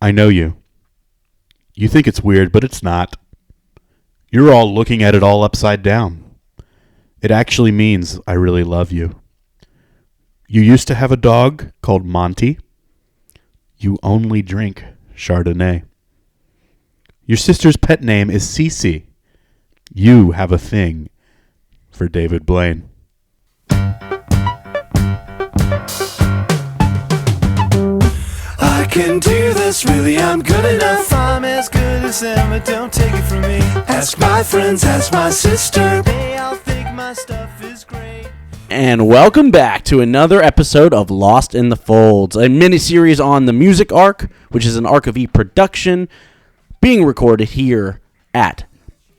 I know you. You think it's weird, but it's not. You're all looking at it all upside down. It actually means I really love you. You used to have a dog called Monty. You only drink Chardonnay. Your sister's pet name is Cece. You have a thing for David Blaine. I can do this, really, I'm good enough. I'm as good as them, but don't take it from me. Ask my friends, ask my sister. They all think my stuff is great. And welcome back to another episode of Lost in the Folds, a mini-series on the Music Arc, which is an Arc of E production being recorded here at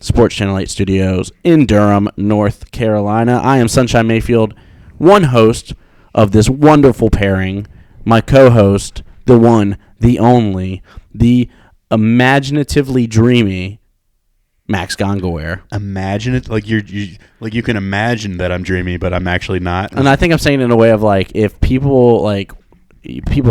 Sports Channel 8 Studios in Durham, North Carolina. I am Sunshine Mayfield, one host of this wonderful pairing. My co-host, the one, the only, the imaginatively dreamy Max Gongaware. Imagine it like you can imagine that I'm dreamy, but I'm actually not. And I think I'm saying it in a way of like if people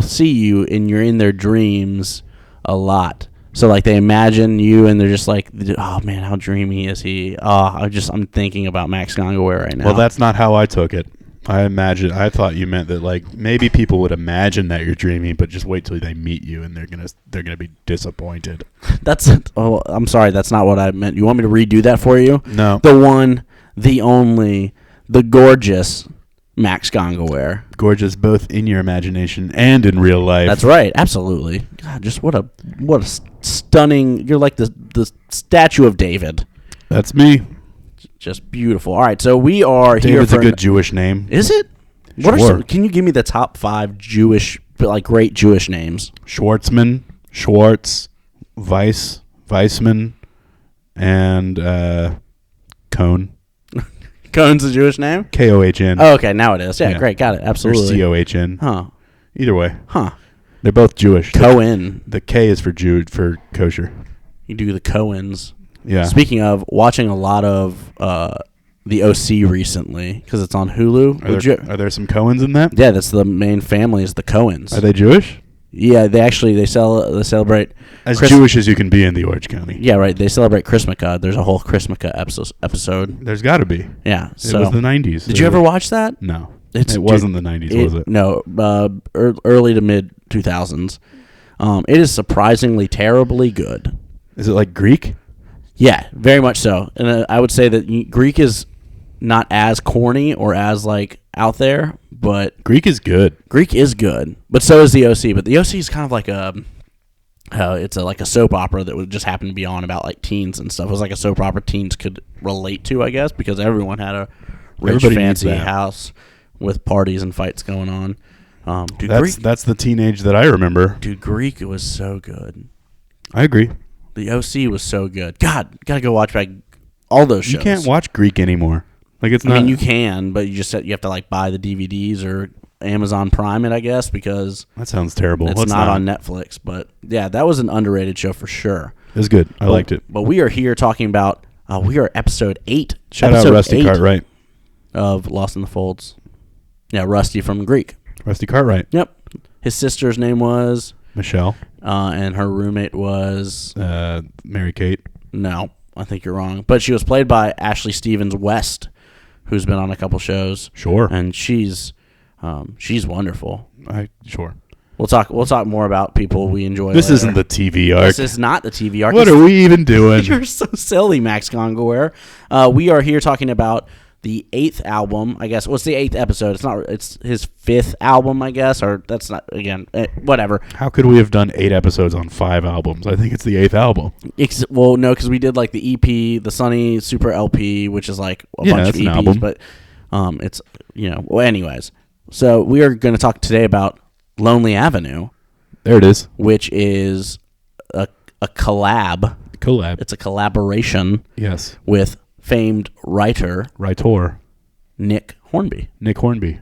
see you and you're in their dreams a lot. So like they imagine you and they're just like, oh man, how dreamy is he? Oh, I'm thinking about Max Gongaware right now. Well, that's not how I took it. I thought you meant that like maybe people would imagine that you're dreamy, but just wait till they meet you and they're gonna be disappointed. I'm sorry, that's not what I meant. You want me to redo that for you? No. The one, the only, the gorgeous Max Gongaware. Gorgeous both in your imagination and in real life. That's right, absolutely. God, just what a stunning. You're like the statue of David. That's me. Just beautiful. All right, so we are here. David's a good Jewish name. Is it? Sure. Can you give me the top 5 great Jewish names? Schwartzman, Schwartz, Weissman, and Cohn. Cohn's a Jewish name? Kohn. Oh, okay, now it is. Yeah, great, got it. Absolutely. Or Cohn. Huh. Either way. Huh. They're both Jewish. Cohen. The K is for Jew for kosher. You do the Cohens. Yeah. Speaking of, watching a lot of the OC recently because it's on Hulu. Are there some Cohens in that? Yeah, that's the main family is the Cohens. Are they Jewish? Yeah, they celebrate as Jewish as you can be in the Orange County. Yeah, right. They celebrate Christmaka. There's a whole Christmaka episode. There's got to be. Yeah. So it was the 90s. Did you ever watch that? No. It wasn't the 90s, was it? No. Early to mid 2000s. It is surprisingly terribly good. Is it like Greek? Yeah, very much so. And I would say that Greek is not as corny or as like out there, but Greek is good. Greek is good, but so is the OC. But the OC is kind of like like a soap opera that would just happen to be on about like teens and stuff. It was like a soap opera teens could relate to, I guess, because everyone had a rich, fancy house with parties and fights going on. That's the teenage that I remember. Dude, Greek was so good. I agree. The OC was so good. God, gotta go watch back all those shows. You can't watch Greek anymore. Like it's not. I mean, you can, but you have to like buy the DVDs or Amazon Prime it, I guess, because that sounds terrible. It's not on Netflix. But yeah, that was an underrated show for sure. It was good. I liked it. But we are here talking about. We are episode 8. Shout out Rusty Cartwright of Lost in the Folds. Yeah, Rusty from Greek. Rusty Cartwright. Yep. His sister's name was Michelle. And her roommate was Mary Kate. No, I think you're wrong. But she was played by Ashley Stevens West, who's been on a couple shows. Sure. And she's wonderful. Sure. We'll talk more about people we enjoy. This later. Isn't the TV arc. This is not the TV arc. What are we even doing? You're so silly, Max Gongaware. We are here talking about the 8th album, I guess. What's the 8th episode? It's his 5th album, I guess, or that's not, again, whatever. How could we have done 8 episodes on 5 albums? I think it's the 8th album. Well, no, because we did like the EP, the Sunny Super LP, which is like a bunch of EPs, album. but it's, well, anyways. So we are going to talk today about Lonely Avenue. There it is. Which is a collab. It's a collaboration. Yes. With famed writer Nick Hornby.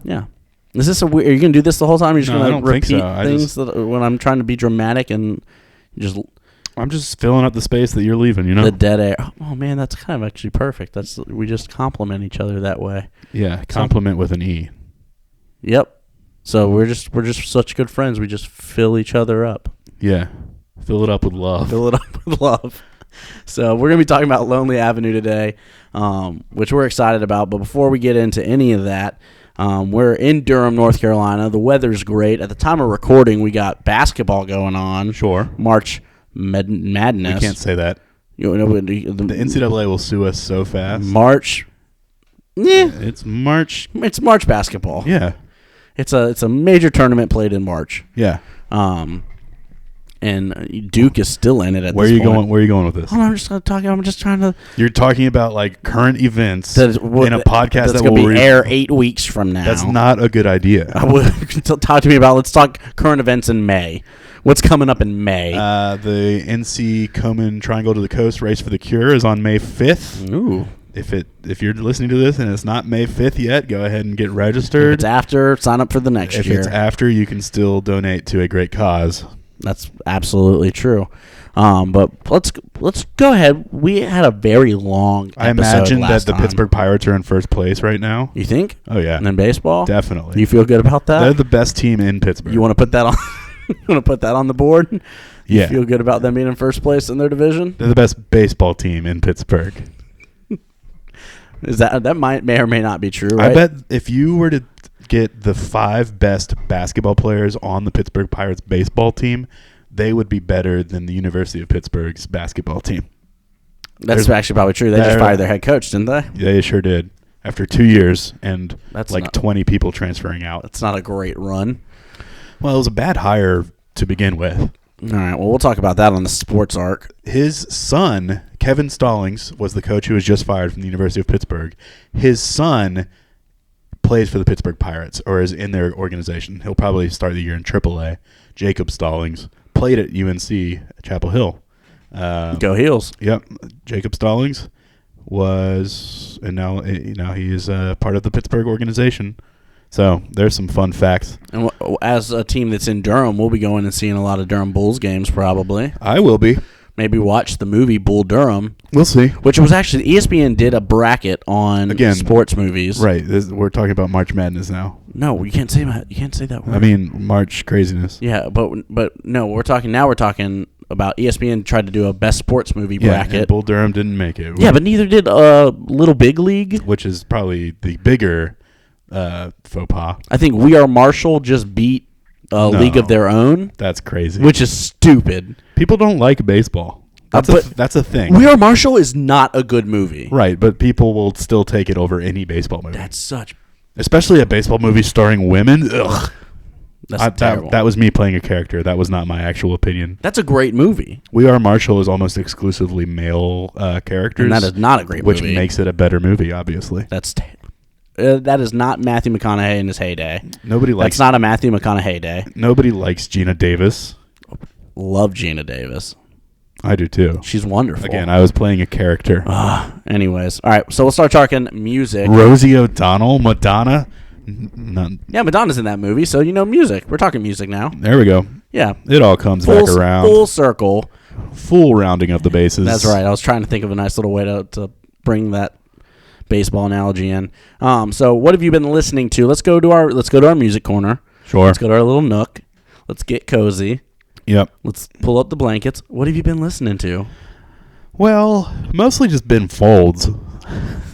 Yeah. Is this are you gonna do this the whole time? You're just gonna repeat things when I'm trying to be dramatic and I'm just filling up the space that you're leaving. The dead air. Oh man, that's kind of actually perfect. We just compliment each other that way. Yeah, compliment with an E. Yep. So we're just such good friends. We just fill each other up. Yeah. Fill it up with love. Fill it up with love. So we're going to be talking about Lonely Avenue today, which we're excited about. But before we get into any of that, we're in Durham, North Carolina. The weather's great. At the time of recording, we got basketball going on. Sure. March Madness. We can't say that. You know, the NCAA will sue us so fast. March. Yeah, It's March. it's March basketball. Yeah. It's a major tournament played in March. Yeah. And Duke is still in it at Where this are you point. going? Where are you going with this? Hold on, I'm just trying to. You're talking about like current events That is, in a podcast that's that going will to be air 8 weeks from now. That's not a good idea. I would talk to me about. Let's talk current events in May. What's coming up in May? The NC Komen Triangle to the Coast Race for the Cure is on May 5th. Ooh. If you're listening to this and it's not May 5th yet, go ahead and get If registered. it's after, sign up for the next If year. it's after, you can still donate to a great cause. That's absolutely true. But let's go ahead. We had a very long episode I imagine that last the time. Pittsburgh Pirates are in first place right now. You think? Oh, yeah. And then baseball? Definitely. You feel good about that? They're the best team in Pittsburgh. You want to put that on? You want to put that on the board? You Yeah. feel good about them being in first place in their division? They're the best baseball team in Pittsburgh. Is that may or may not be true? Right? I bet if you were to get the 5 best basketball players on the Pittsburgh Pirates baseball team, they would be better than the University of Pittsburgh's basketball team. That's actually probably true. They just fired their head coach, didn't they? They sure did. After 2 years and That's like not- 20 people transferring out. That's not a great run. Well, it was a bad hire to begin with. All right. Well, we'll talk about that on the sports arc. His son, Kevin Stallings, was the coach who was just fired from the University of Pittsburgh. His son plays for the Pittsburgh Pirates or is in their organization. He'll probably start the year in AAA. Jacob Stallings played at UNC at Chapel Hill. Go Heels. Yep, Jacob Stallings was, and now he is part of the Pittsburgh organization. So there's some fun facts. And as a team that's in Durham, we'll be going and seeing a lot of Durham Bulls games probably. I will be. Maybe watch the movie Bull Durham, We'll see. which was actually ESPN did a bracket on Again, sports movies. Right, we're talking about March Madness now. No, you can't say that. You can't say that word. I mean, March craziness. Yeah, but no, we're talking about ESPN tried to do a best sports movie Yeah, bracket. and Bull Durham didn't make it. Yeah, but neither did Little Big League. which is probably the bigger faux pas. I think We Are Marshall just beat League of Their Own, That's crazy. which is stupid. People don't like baseball. That's that's a thing. We Are Marshall is not a good movie. Right, but people will still take it over any baseball movie. That's such. Especially a baseball movie starring women. Ugh. That's terrible. That was me playing a character. That was not my actual opinion. That's a great movie. We Are Marshall is almost exclusively male characters. And that is not a great which movie. makes it a better movie, obviously. That is not Matthew McConaughey in his heyday. Nobody likes That's not a Matthew McConaughey day. Nobody likes Gina Davis. Love Gina Davis. I do too. She's wonderful. Again, I was playing a character. Anyways, all right. So we'll start talking music. Rosie O'Donnell, Madonna. None. Yeah, Madonna's in that movie, so you know music. We're talking music now. There we go. Yeah. It all comes back around. Full circle. Full rounding of the bases. That's right. I was trying to think of a nice little way to bring that baseball analogy in. So what have you been listening to? Let's go to our music corner. Sure. Let's go to our little nook. Let's get cozy. Yep. Let's pull up the blankets. What have you been listening to? Well, mostly just Ben Folds,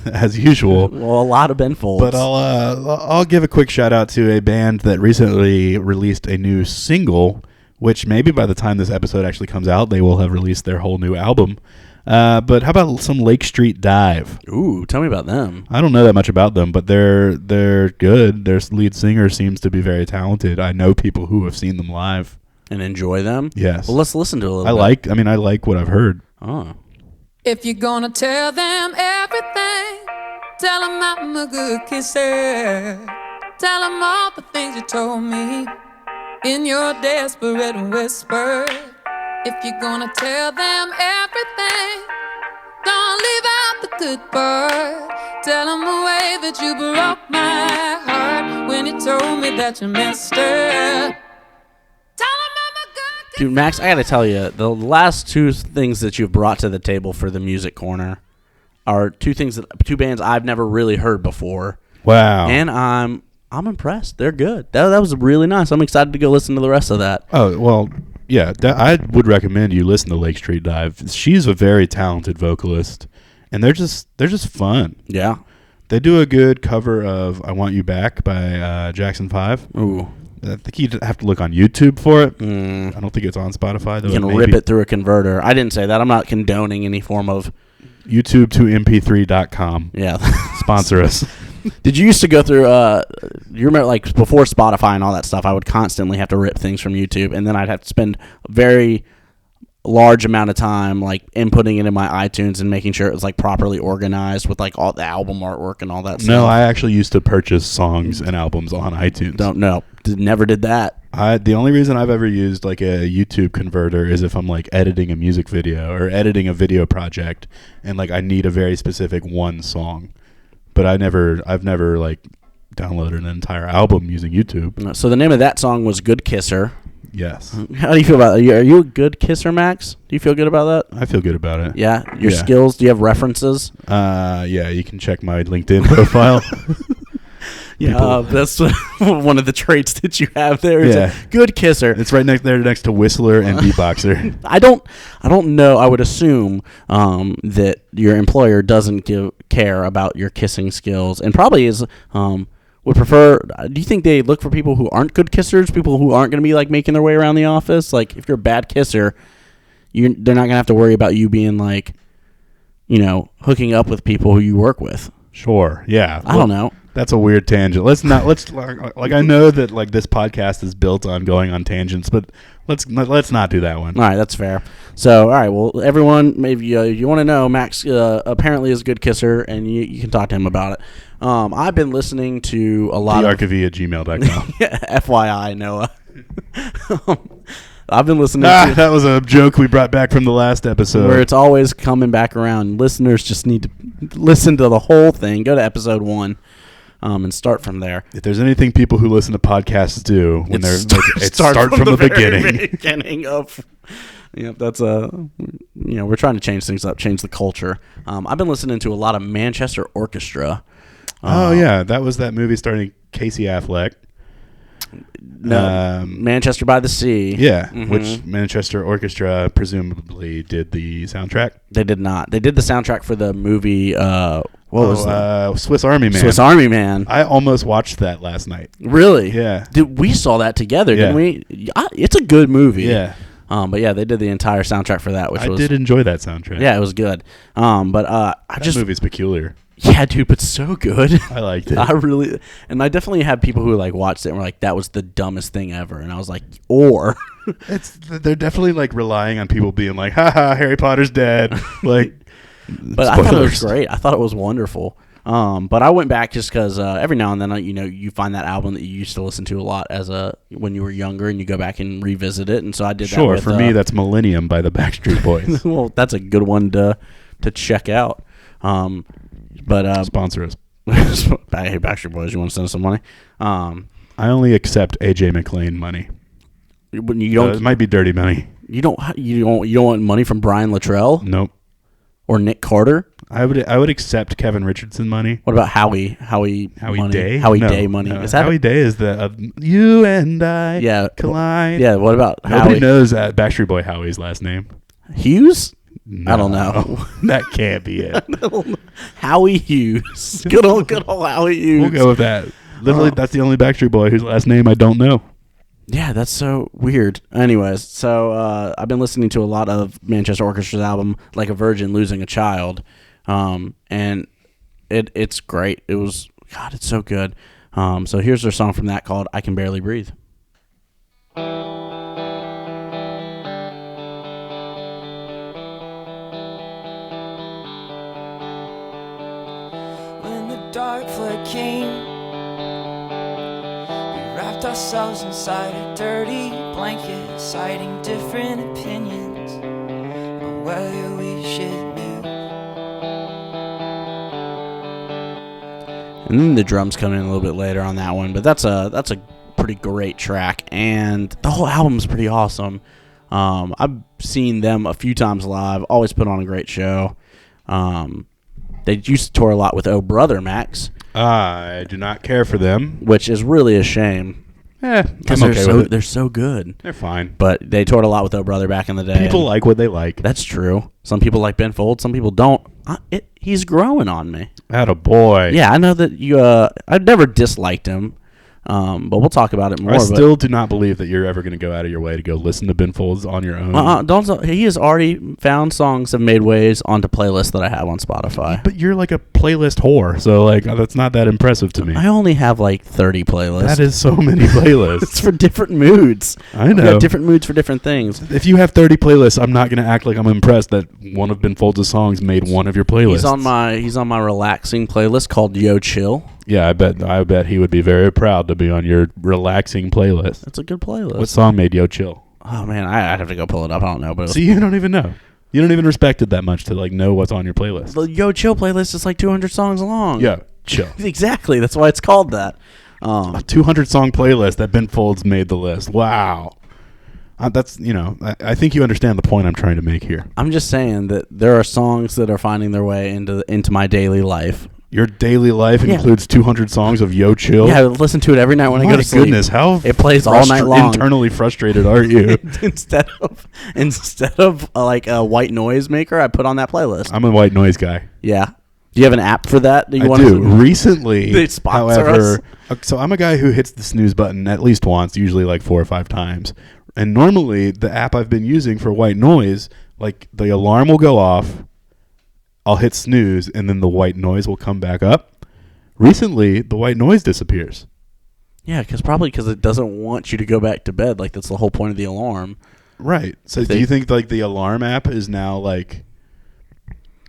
as usual. Well, a lot of Ben Folds. But I'll give a quick shout out to a band that recently released a new single, which maybe by the time this episode actually comes out, they will have released their whole new album. But how about some Lake Street Dive? Ooh, tell me about them. I don't know that much about them, but they're good. Their lead singer seems to be very talented. I know people who have seen them live. And enjoy them? Yes. Well, let's listen to a little I bit. like what I've heard. Oh. If you're gonna tell them everything, tell them I'm a good kisser. Tell them all the things you told me in your desperate whisper. If you're gonna tell them everything, don't leave out the good part. Tell them the way that you broke my heart when you told me that you missed her. Dude, Max, I gotta tell you, the last two things that you've brought to the table for the music corner are two bands I've never really heard before, Wow. and I'm impressed. They're good. That was really nice. I'm excited to go listen to the rest of that. Oh, well, Yeah, I would recommend you listen to Lake Street Dive. She's a very talented vocalist, and they're just fun. Yeah. They do a good cover of "I Want You Back" by Jackson 5. Ooh. I think you'd have to look on YouTube for it. I don't think it's on Spotify, though. You can rip it through a converter. I didn't say that. I'm not condoning any form of... YouTube to mp3.com. Yeah. Sponsor us. Did you used to go through... you remember, like, before Spotify and all that stuff, I would constantly have to rip things from YouTube, and then I'd have to spend a very large amount of time, like, inputting it in my iTunes and making sure it was, like, properly organized with, like, all the album artwork and all that stuff. No, I actually used to purchase songs and albums on iTunes. Don't know. Never did that. The only reason I've ever used like a YouTube converter is if I'm like editing a music video or editing a video project and like I need a very specific one song. But I've never like downloaded an entire album using YouTube. So the name of that song was Good Kisser. Yes. How do you feel about it? Are you a good kisser, Max? Do you feel good about that? I feel good about it. Yeah? Your skills? Do you have references? Yeah, you can check my LinkedIn profile. Yeah, that's one of the traits that you have there. Is a good kisser. It's right next to whistler and beatboxer. I don't know. I would assume that your employer doesn't care about your kissing skills, and probably would prefer. Do you think they look for people who aren't good kissers, people who aren't going to be like making their way around the office? Like, if you're a bad kisser, they're not going to have to worry about you being like, hooking up with people who you work with. Sure. Yeah. I don't know. That's a weird tangent. Let's I know that like this podcast is built on going on tangents, but let's not do that one. All right, that's fair. So, all right, well, everyone, maybe you want to know, Max apparently is a good kisser, and you can talk to him about it. I've been listening to a lot of thearchive@gmail.com. FYI, Noah. I've been listening to... That was a joke we brought back from the last episode. Where it's always coming back around. Listeners just need to listen to the whole thing. Go to episode 1 and start from there. If there's anything people who listen to podcasts do, when start from the beginning. Beginning of... that's we're trying to change things up, change the culture. I've been listening to a lot of Manchester Orchestra. That was that movie starring Casey Affleck. No, Manchester by the Sea. Yeah, which Manchester Orchestra presumably did the soundtrack. They did not. They did the soundtrack for the movie. What was that? Swiss Army Man. Swiss Army Man. I almost watched that last night. Really? Yeah. We saw that together, didn't we? It's a good movie. Yeah. But yeah, they did the entire soundtrack for that, I did enjoy that soundtrack. Yeah, it was good. That movie's peculiar. Yeah, dude, but so good. I liked it. I definitely had people who like watched it and were like, "That was the dumbest thing ever," and I was like, "Or." They're definitely like relying on people being like, "Ha, Harry Potter's dead." Like, but I thought it was great. I thought it was wonderful. But I went back just because every now and then, you find that album that you used to listen to a lot when you were younger, and you go back and revisit it. And so I did that. Sure, for me, that's Millennium by the Backstreet Boys. Well, that's a good one to check out. But sponsor us. Hey, Backstreet Boys, you want to send us some money? I only accept AJ McLean money. You don't. It might be dirty money. You don't want money from Brian Luttrell? Nope. Or Nick Carter? I would accept Kevin Richardson money. What about Howie money? Day? Howie Day money. No, Is that Howie Day is the you and I collide. Yeah. What about Nobody Howie? knows Backstreet Boy Howie's last name. Hughes? No, I don't know. That can't be it. Howie Hughes. Good old Howie Hughes. We'll go with that. Literally, that's the only Backstreet Boy whose last name I don't know. Yeah, that's so weird. Anyways, so I've been listening to a lot of Manchester Orchestra's album, Like a Virgin Losing a Child, and it's great. It's so good. So here's their song from that called I Can Barely Breathe. When the dark flood came, wrapped ourselves inside a dirty blanket, citing different opinions on whether we should move. And then the drums come in a little bit later on that one, but that's a pretty great track, and the whole album's pretty awesome. I've seen them a few times live, always put on a great show. They used to tour a lot with Oh Brother, Max. I do not care for them. Which is really a shame. because I'm okay with it. they're so good. They're fine. But they toured a lot with Oh Brother back in the day. People like what they like. That's true. Some people like Ben Folds. Some people don't. He's growing on me. Attaboy. Yeah, I know that you. I've never disliked him, but we'll talk about it more. I still do not believe that you're ever going to go out of your way to go listen to Ben Folds on your own. He has already found songs have made ways onto playlists that I have on Spotify. But you're like a playlist whore, so like that's not that impressive to me. I only have like 30 playlists. That is so many playlists. It's for different moods. I know. We have different moods for different things. If you have 30 playlists, I'm not going to act like I'm impressed that one of Ben Folds' songs made one of your playlists. He's on my relaxing playlist called Yo Chill. Yeah, I bet he would be very proud to be on your relaxing playlist. It's a good playlist. What song made Yo Chill? Oh man, I'd have to go pull it up. I don't know, but See, you don't even know. You don't even respect it that much to like know what's on your playlist. the Yo Chill playlist is like 200 songs long. Yeah, chill. Exactly. That's why it's called that. A 200 song playlist that Ben Folds made the list. Wow. That's, I think you understand the point I'm trying to make here. I'm just saying that there are songs that are finding their way into my daily life. Your daily life includes 200 songs of Yo Chill? Yeah, I listen to it every night when I go to sleep. My goodness, how it plays all night long. Internally frustrated are you? instead of like a white noise maker, I put on that playlist. I'm a white noise guy. Yeah. Do you have an app for that? I do. Recently, they sponsor however, us. So I'm a guy who hits the snooze button at least once, usually like 4 or 5 times. And normally, the app I've been using for white noise, like the alarm will go off, I'll hit snooze, and then the white noise will come back up. Recently, the white noise disappears. Yeah, because it doesn't want you to go back to bed. Like, that's the whole point of the alarm. Right. So do you think like the alarm app is now like,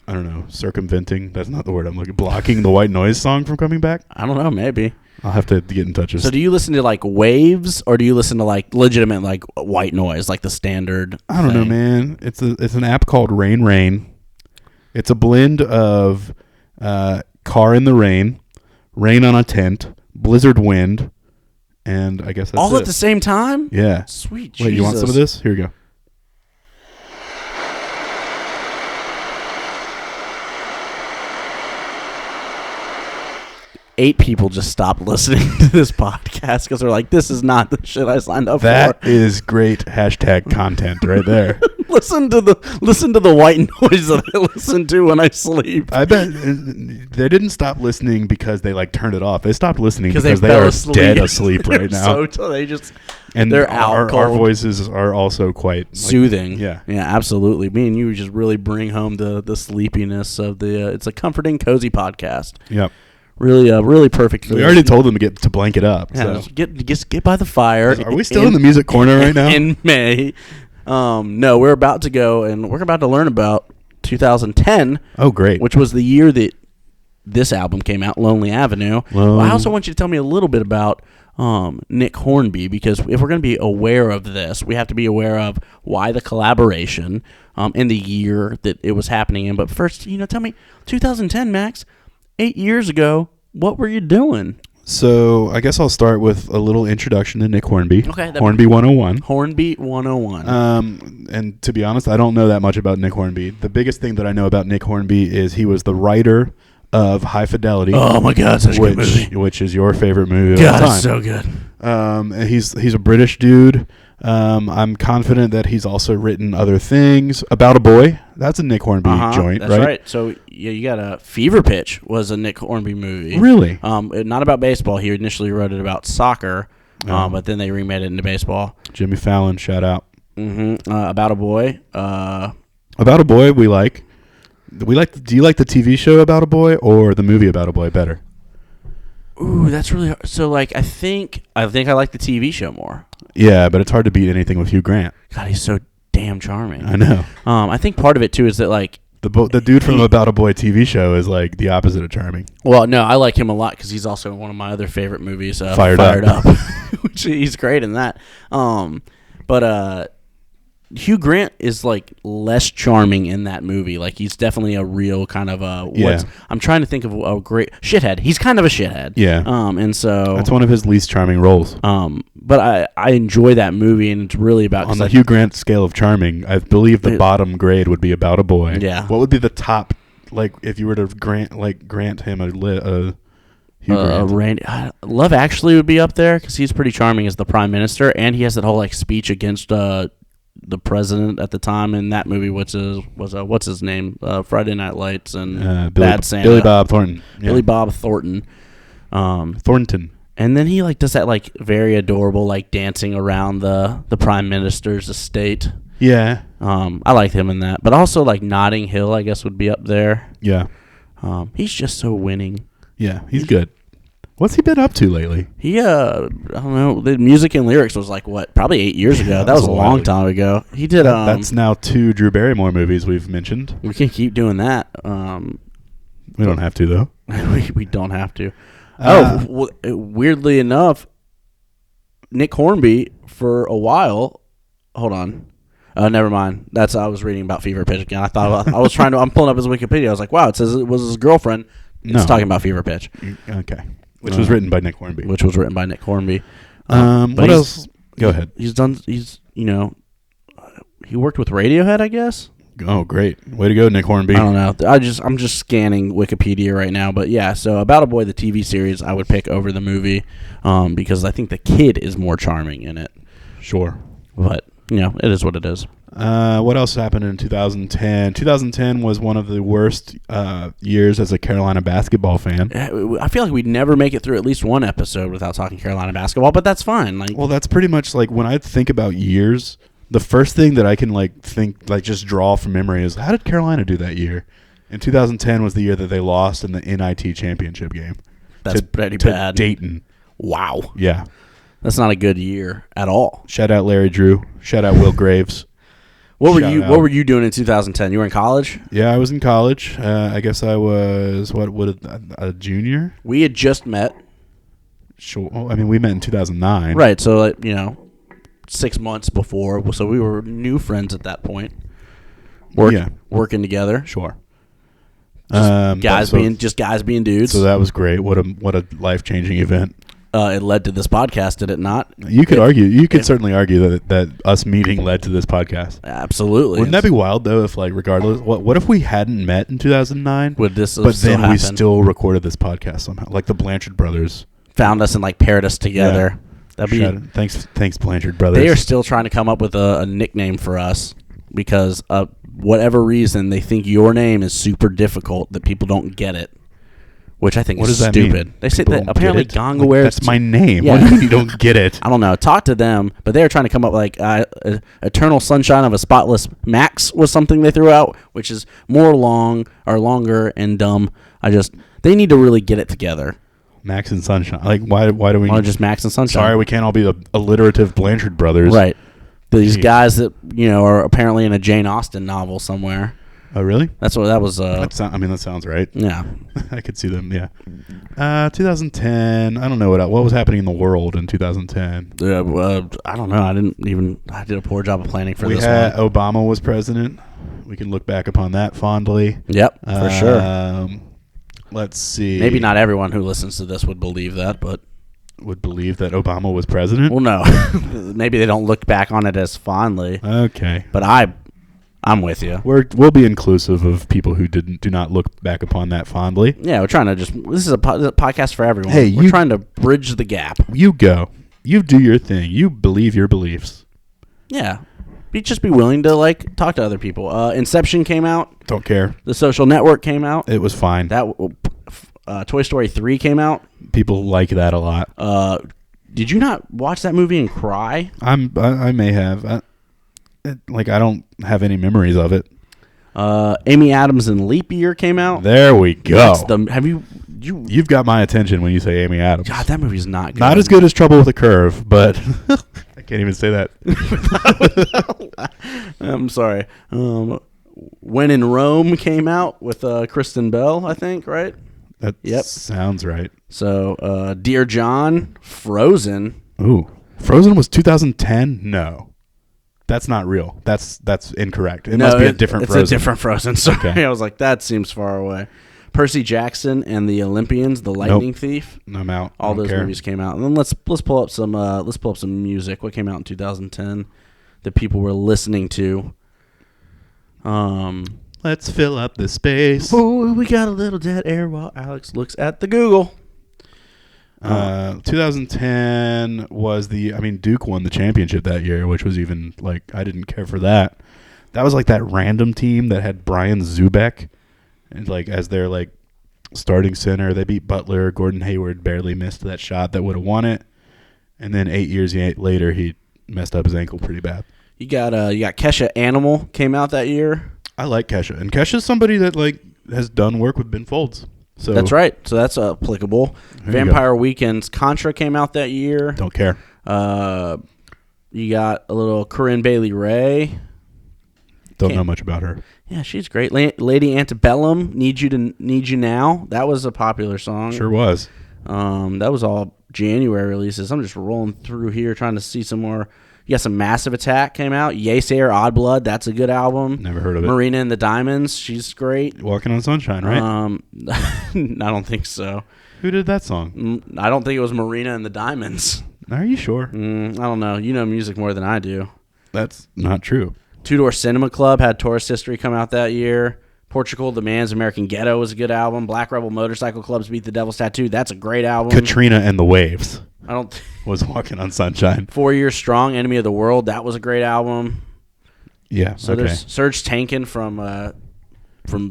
I don't know, circumventing? That's not the word I'm looking. Blocking the white noise song from coming back? I don't know. Maybe. I'll have to get in touch with. So do you listen to like waves, or do you listen to like legitimate like white noise, like the standard? I don't know, man. It's an app called Rain Rain. It's a blend of Car in the Rain, Rain on a Tent, Blizzard Wind, and I guess that's all it. at the same time? Yeah. Sweet Wait, you want some of this? Here we go. Eight people just stopped listening to this podcast because they're like, this is not the shit I signed up for. That is great hashtag content right there. Listen to the white noise that I listen to when I sleep. I bet they didn't stop listening because they like turned it off. They stopped listening because they fell are asleep. dead asleep right now. And they're out our cold. Voices are also quite soothing. Yeah, absolutely. Me and you just really bring home the sleepiness of the. It's a comforting, cozy podcast. Yep. Really perfect. We already told them to get to blanket up. Yeah, so. Get by the fire. Are we still in the music corner right now? In May. No, we're about to go and we're about to learn about 2010. Oh, great. Which was the year that this album came out, Lonely Avenue. Well, I also want you to tell me a little bit about Nick Hornby, because if we're going to be aware of this, we have to be aware of why the collaboration and the year that it was happening in. But first, tell me, 2010, Max, 8 years ago, what were you doing? So I guess I'll start with a little introduction to Nick Hornby. Okay. Hornby 101. Hornby 101. And to be honest, I don't know that much about Nick Hornby. The biggest thing that I know about Nick Hornby is he was the writer of High Fidelity. Oh my God, such a good movie. Which is your favorite movie of all time. God, so good. He's a British dude. I'm confident that he's also written other things. About a Boy, that's a Nick Hornby joint, that's right? So you got a Fever Pitch was a Nick Hornby movie. Really? Not about baseball. He initially wrote it about soccer, but then they remade it into baseball. Jimmy Fallon, shout out. Mm-hmm. About a Boy. About a Boy, we like. Do you like the TV show About a Boy or the movie About a Boy better? Ooh, that's really hard. So I think I like the TV show more. Yeah, but it's hard to beat anything with Hugh Grant. God, he's so damn charming. I know. I think part of it too is that like the dude from About a Boy TV show is like the opposite of charming. Well, no, I like him a lot because he's also in one of my other favorite movies, Fired Up. which he's great in that. But Hugh Grant is like less charming in that movie. Like he's definitely a real kind of I'm trying to think of a great shithead. He's kind of a shithead. Yeah. And so that's one of his least charming roles. But I enjoy that movie, and it's really about on the Hugh Grant scale of charming. I believe the bottom grade would be About a Boy. Yeah. What would be the top? Like if you were to grant him a Love Actually would be up there because he's pretty charming as the prime minister, and he has that whole like speech against the president at the time in that movie, which what's his name? Friday Night Lights and Bad Santa. Billy Bob Thornton. Yeah. Billy Bob Thornton. Thornton. And then he like does that like very adorable like dancing around the prime minister's estate. Yeah. I liked him in that, but also like Notting Hill, I guess, would be up there. Yeah. He's just so winning. Yeah, he's good. What's he been up to lately? He, I don't know. The Music and Lyrics was like what, probably 8 years ago. That was a long time ago. He did. That's now 2 Drew Barrymore movies we've mentioned. We can keep doing that. We don't have to though. we don't have to. Weirdly enough, Nick Hornby for a while. Hold on. Never mind. I was reading about Fever Pitch again. I thought I was trying to. I'm pulling up his Wikipedia. I was like, wow, it says it was his girlfriend. It's talking about Fever Pitch. Okay. Which was written by Nick Hornby. What else? Go ahead. He worked with Radiohead, I guess. Oh, great. Way to go, Nick Hornby. I don't know. I'm just scanning Wikipedia right now, but yeah. So About a Boy, the TV series, I would pick over the movie, because I think the kid is more charming in it. Sure. But it is what it is. What else happened in 2010? 2010 was one of the worst years as a Carolina basketball fan. I feel like we'd never make it through at least one episode without talking Carolina basketball, but that's fine. Well, that's pretty much like when I think about years, the first thing that I can just draw from memory is how did Carolina do that year? And 2010 was the year that they lost in the NIT championship game. That's pretty bad. Dayton. Wow. Yeah. That's not a good year at all. Shout out Larry Drew. Shout out Will Graves. What were you doing in 2010? You were in college? Yeah, I was in college. I guess I was a junior. We had just met. Sure. Oh, I mean, we met in 2009. Right. So 6 months before. So we were new friends at that point. Working together. Sure. Guys being dudes. So that was great. What a life-changing event. It led to this podcast, did it not? You could argue. You could certainly argue that us meeting led to this podcast. Absolutely. Wouldn't that be wild though? If regardless, what if we hadn't met in 2009? Would this? But then we still recorded this podcast somehow, like the Blanchard brothers found us and paired us together. Yeah. That'd be thanks Blanchard brothers. They are still trying to come up with a nickname for us because whatever reason they think your name is super difficult that people don't get it. Which I think is stupid. They say that apparently Gongaware. That's my name. Yeah. What do you mean you don't get it? I don't know. Talk to them, but they were trying to come up Eternal Sunshine of a Spotless Max was something they threw out, which is longer and dumb. They need to really get it together. Max and Sunshine. Why do we? Or just Max and Sunshine. Sorry, we can't all be the alliterative Blanchard brothers. Right. These guys that are apparently in a Jane Austen novel somewhere. Oh, really? That's what that was. That sounds right. Yeah. I could see them, yeah. 2010, I don't know what was happening in the world in 2010. I don't know. I did a poor job of planning for this one. Obama was president. We can look back upon that fondly. Yep, for sure. Let's see. Maybe not everyone who listens to this would believe that, but... Would believe that Obama was president? Well, no. Maybe they don't look back on it as fondly. Okay. But I'm with you. We'll be inclusive of people who do not look back upon that fondly. Yeah, we're trying to this is a podcast for everyone. Hey, we're trying to bridge the gap. You go. You do your thing. You believe your beliefs. Yeah. Just be willing to talk to other people. Inception came out. Don't care. The Social Network came out. It was fine. Toy Story 3 came out. People like that a lot. Did you not watch that movie and cry? I may have. I don't have any memories of it. Amy Adams and Leap Year came out. There we go. You've got my attention when you say Amy Adams. God, that movie's not good. Not as good as Trouble with a Curve, but I can't even say that. I'm sorry. When in Rome came out with Kristen Bell, I think, right? That sounds right. So, Dear John, Frozen. Ooh, Frozen was 2010? No. That's not real. That's incorrect. It must be a different Frozen. It's a different Frozen. Sorry. Okay. I was like, that seems far away. Percy Jackson and the Olympians, The Lightning Thief. I'm out. All those movies came out. And then let's pull up some music. What came out in 2010 that people were listening to? Let's fill up the space. Oh, we got a little dead air while Alex looks at the Google. 2010 was Duke won the championship that year, which was even, I didn't care for that. That was that random team that had Brian Zubek and as their starting center. They beat Butler. Gordon Hayward barely missed that shot that would have won it. And then 8 years later, he messed up his ankle pretty bad. You got Kesha Animal came out that year. I like Kesha, and Kesha's somebody that has done work with Ben Folds. So that's right. So that's applicable. Vampire Weekend's Contra came out that year. Don't care. You got a little Corinne Bailey Rae. Don't know much about her. Yeah, she's great. Lady Antebellum, Need You Now. That was a popular song. Sure was. That was all January releases. I'm just rolling through here trying to see some more. You got some Massive Attack came out. Yesayer, Odd Blood. That's a good album. Never heard of it. Marina and the Diamonds. She's great. Walking on Sunshine, right? I don't think so. Who did that song? I don't think it was Marina and the Diamonds. Are you sure? I don't know. You know music more than I do. That's not true. Two Door Cinema Club had Tourist History come out that year. Portugal The Man's American Ghetto was a good album. Black Rebel Motorcycle Club's Beat the Devil's Tattoo. That's a great album. Katrina and the Waves. I don't was Walking on Sunshine. 4 Years Strong, Enemy of the World. That was a great album. Yeah. So there's Serge Tankin from.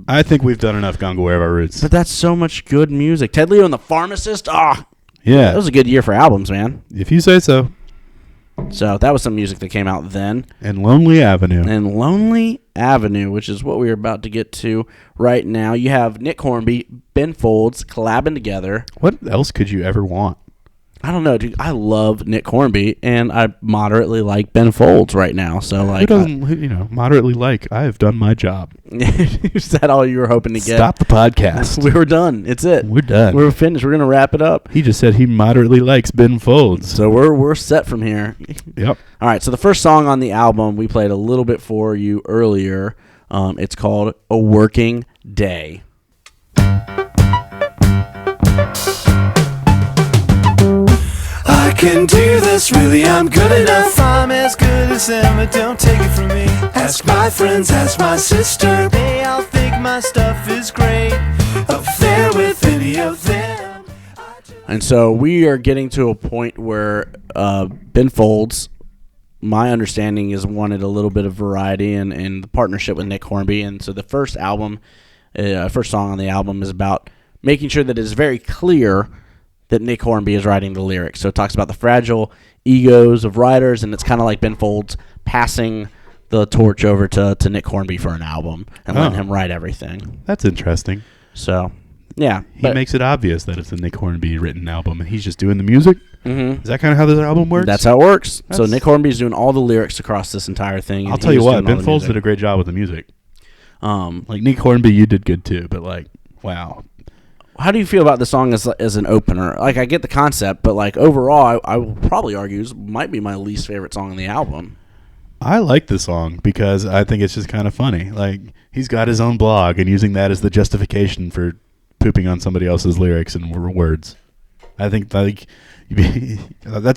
I think we've done enough Gongaware of our roots. But that's so much good music. Ted Leo and the Pharmacist. Yeah. That was a good year for albums, man. If you say so. So that was some music that came out then. And Lonely Avenue. Which is what we're about to get to right now. You have Nick Hornby, Ben Folds collabing together. What else could you ever want? I don't know, dude. I love Nick Hornby, and I moderately like Ben Folds right now. So, who doesn't, moderately like? I have done my job. Is that all you were hoping to get? Stop the podcast. We were done. It's it. We're done. We're finished. We're gonna wrap it up. He just said he moderately likes Ben Folds. So we're set from here. Yep. All right. So the first song on the album we played a little bit for you earlier. It's called "A Working Day." I can do this, really, I'm good enough. I'm as good as them, but don't take it from me. Ask my friends, ask my sister. They all think my stuff is great. Up there with any of them. And so we are getting to a point where Ben Folds, my understanding, is wanted a little bit of variety in the partnership with Nick Hornby. And so the first song on the album is about making sure that it is very clear that Nick Hornby is writing the lyrics. So it talks about the fragile egos of writers, and it's kind of like Ben Folds passing the torch over to Nick Hornby for an album and letting him write everything. That's interesting. So, yeah. He makes it obvious that it's a Nick Hornby written album, and he's just doing the music? Mm-hmm. Is that kind of how this album works? That's how it works. So Nick Hornby's doing all the lyrics across this entire thing. I'll tell you what, Ben Folds did a great job with the music. Nick Hornby, you did good too, but wow. How do you feel about the song as an opener? I get the concept, but overall, I will probably argue it might be my least favorite song on the album. I like the song because I think it's just kind of funny. He's got his own blog and using that as the justification for pooping on somebody else's lyrics and words. I think that's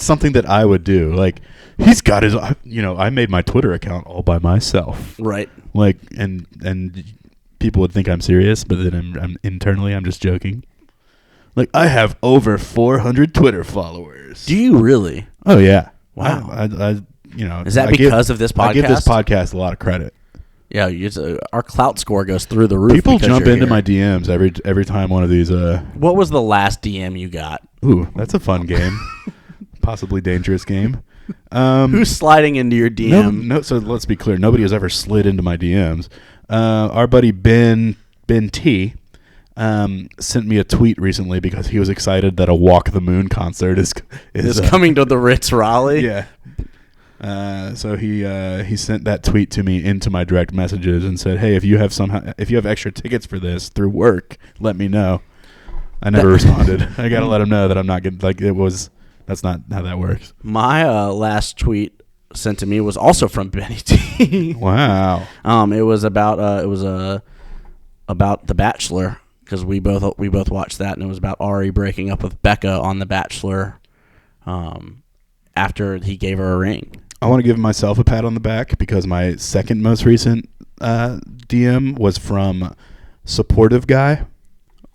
something that I would do. He's got his, I made my Twitter account all by myself. Right. And people would think I'm serious, but then I'm internally I'm just joking. I have over 400 Twitter followers. Do you really? Oh yeah. Wow. I is that because of this podcast? I give this podcast a lot of credit. Yeah, our clout score goes through the roof. People jump into my DMs every time one of these. What was the last DM you got? Ooh, that's a fun game. Possibly dangerous game. Who's sliding into your DM? No. So let's be clear. Nobody has ever slid into my DMs. Our buddy Ben T sent me a tweet recently because he was excited that a Walk the Moon concert is coming to the Ritz Raleigh. Yeah. So he sent that tweet to me into my direct messages and said, "Hey, if you have extra tickets for this through work, let me know." I never responded. I gotta let him know that I'm not getting that's not how that works. My last tweet sent to me was also from Benny T. Wow. It was about The Bachelor, because we both watched that, and it was about Ari breaking up with Becca on The Bachelor after he gave her a ring. I want to give myself a pat on the back because my second most recent DM was from Supportive Guy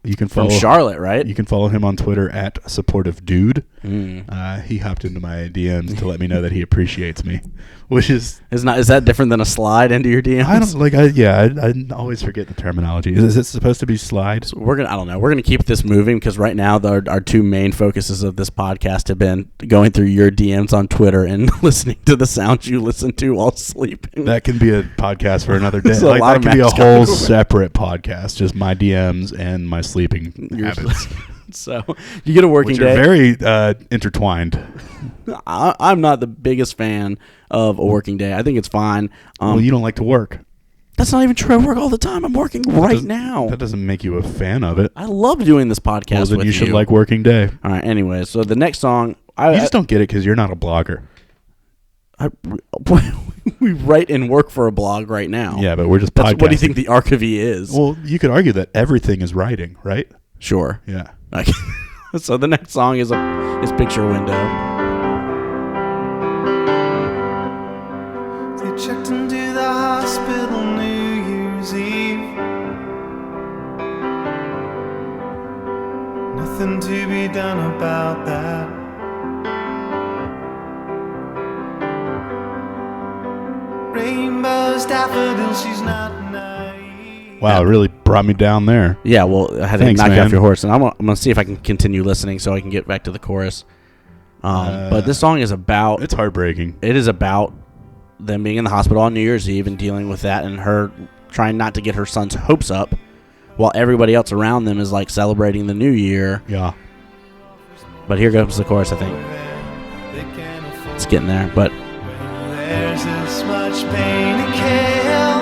You can From follow Charlotte, right? You can follow him on Twitter at @supportivedude. He hopped into my DMs to let me know that he appreciates me, which is Is that different than a slide into your DMs? I don't like. I always forget the terminology. Is it supposed to be slide? So I don't know. We're gonna keep this moving because right now our two main focuses of this podcast have been going through your DMs on Twitter and listening to the sounds you listen to while sleeping. That can be a podcast for another day. There's a Like lot that of can be a Max whole Gongaware. separate podcast, just my DMs and my sleeping habits, So you get a working which day. are very intertwined. I'm not the biggest fan of a working day. I think it's fine. Well, you don't like to work. That's not even true. I work all the time. I'm working right now. That doesn't make you a fan of it. I love doing this podcast Well, then with you you. should like working day. All right. Anyway, so the next song, You just don't get it because you're not a blogger. we write and work for a blog right now. Yeah, but we're just That's, podcasting. what do you think the archivy is? Well, you could argue that everything is writing, right? Sure. Yeah. Okay. So the next song is Picture Window. They checked into the hospital New Year's Eve. Nothing to be done about that. Rainbows, daffodils, she's not naive. Wow, it really brought me down there. Yeah, well, I had Thanks, to knock you man. off your horse, and I'm gonna see if I can continue listening so I can get back to the chorus. But this song is about It's heartbreaking. it is about them being in the hospital on New Year's Eve and dealing with that, and her trying not to get her son's hopes up, while everybody else around them is like celebrating the new year. Yeah. But here comes the chorus. I think They can't afford it's getting there, but there's this much pain to kill.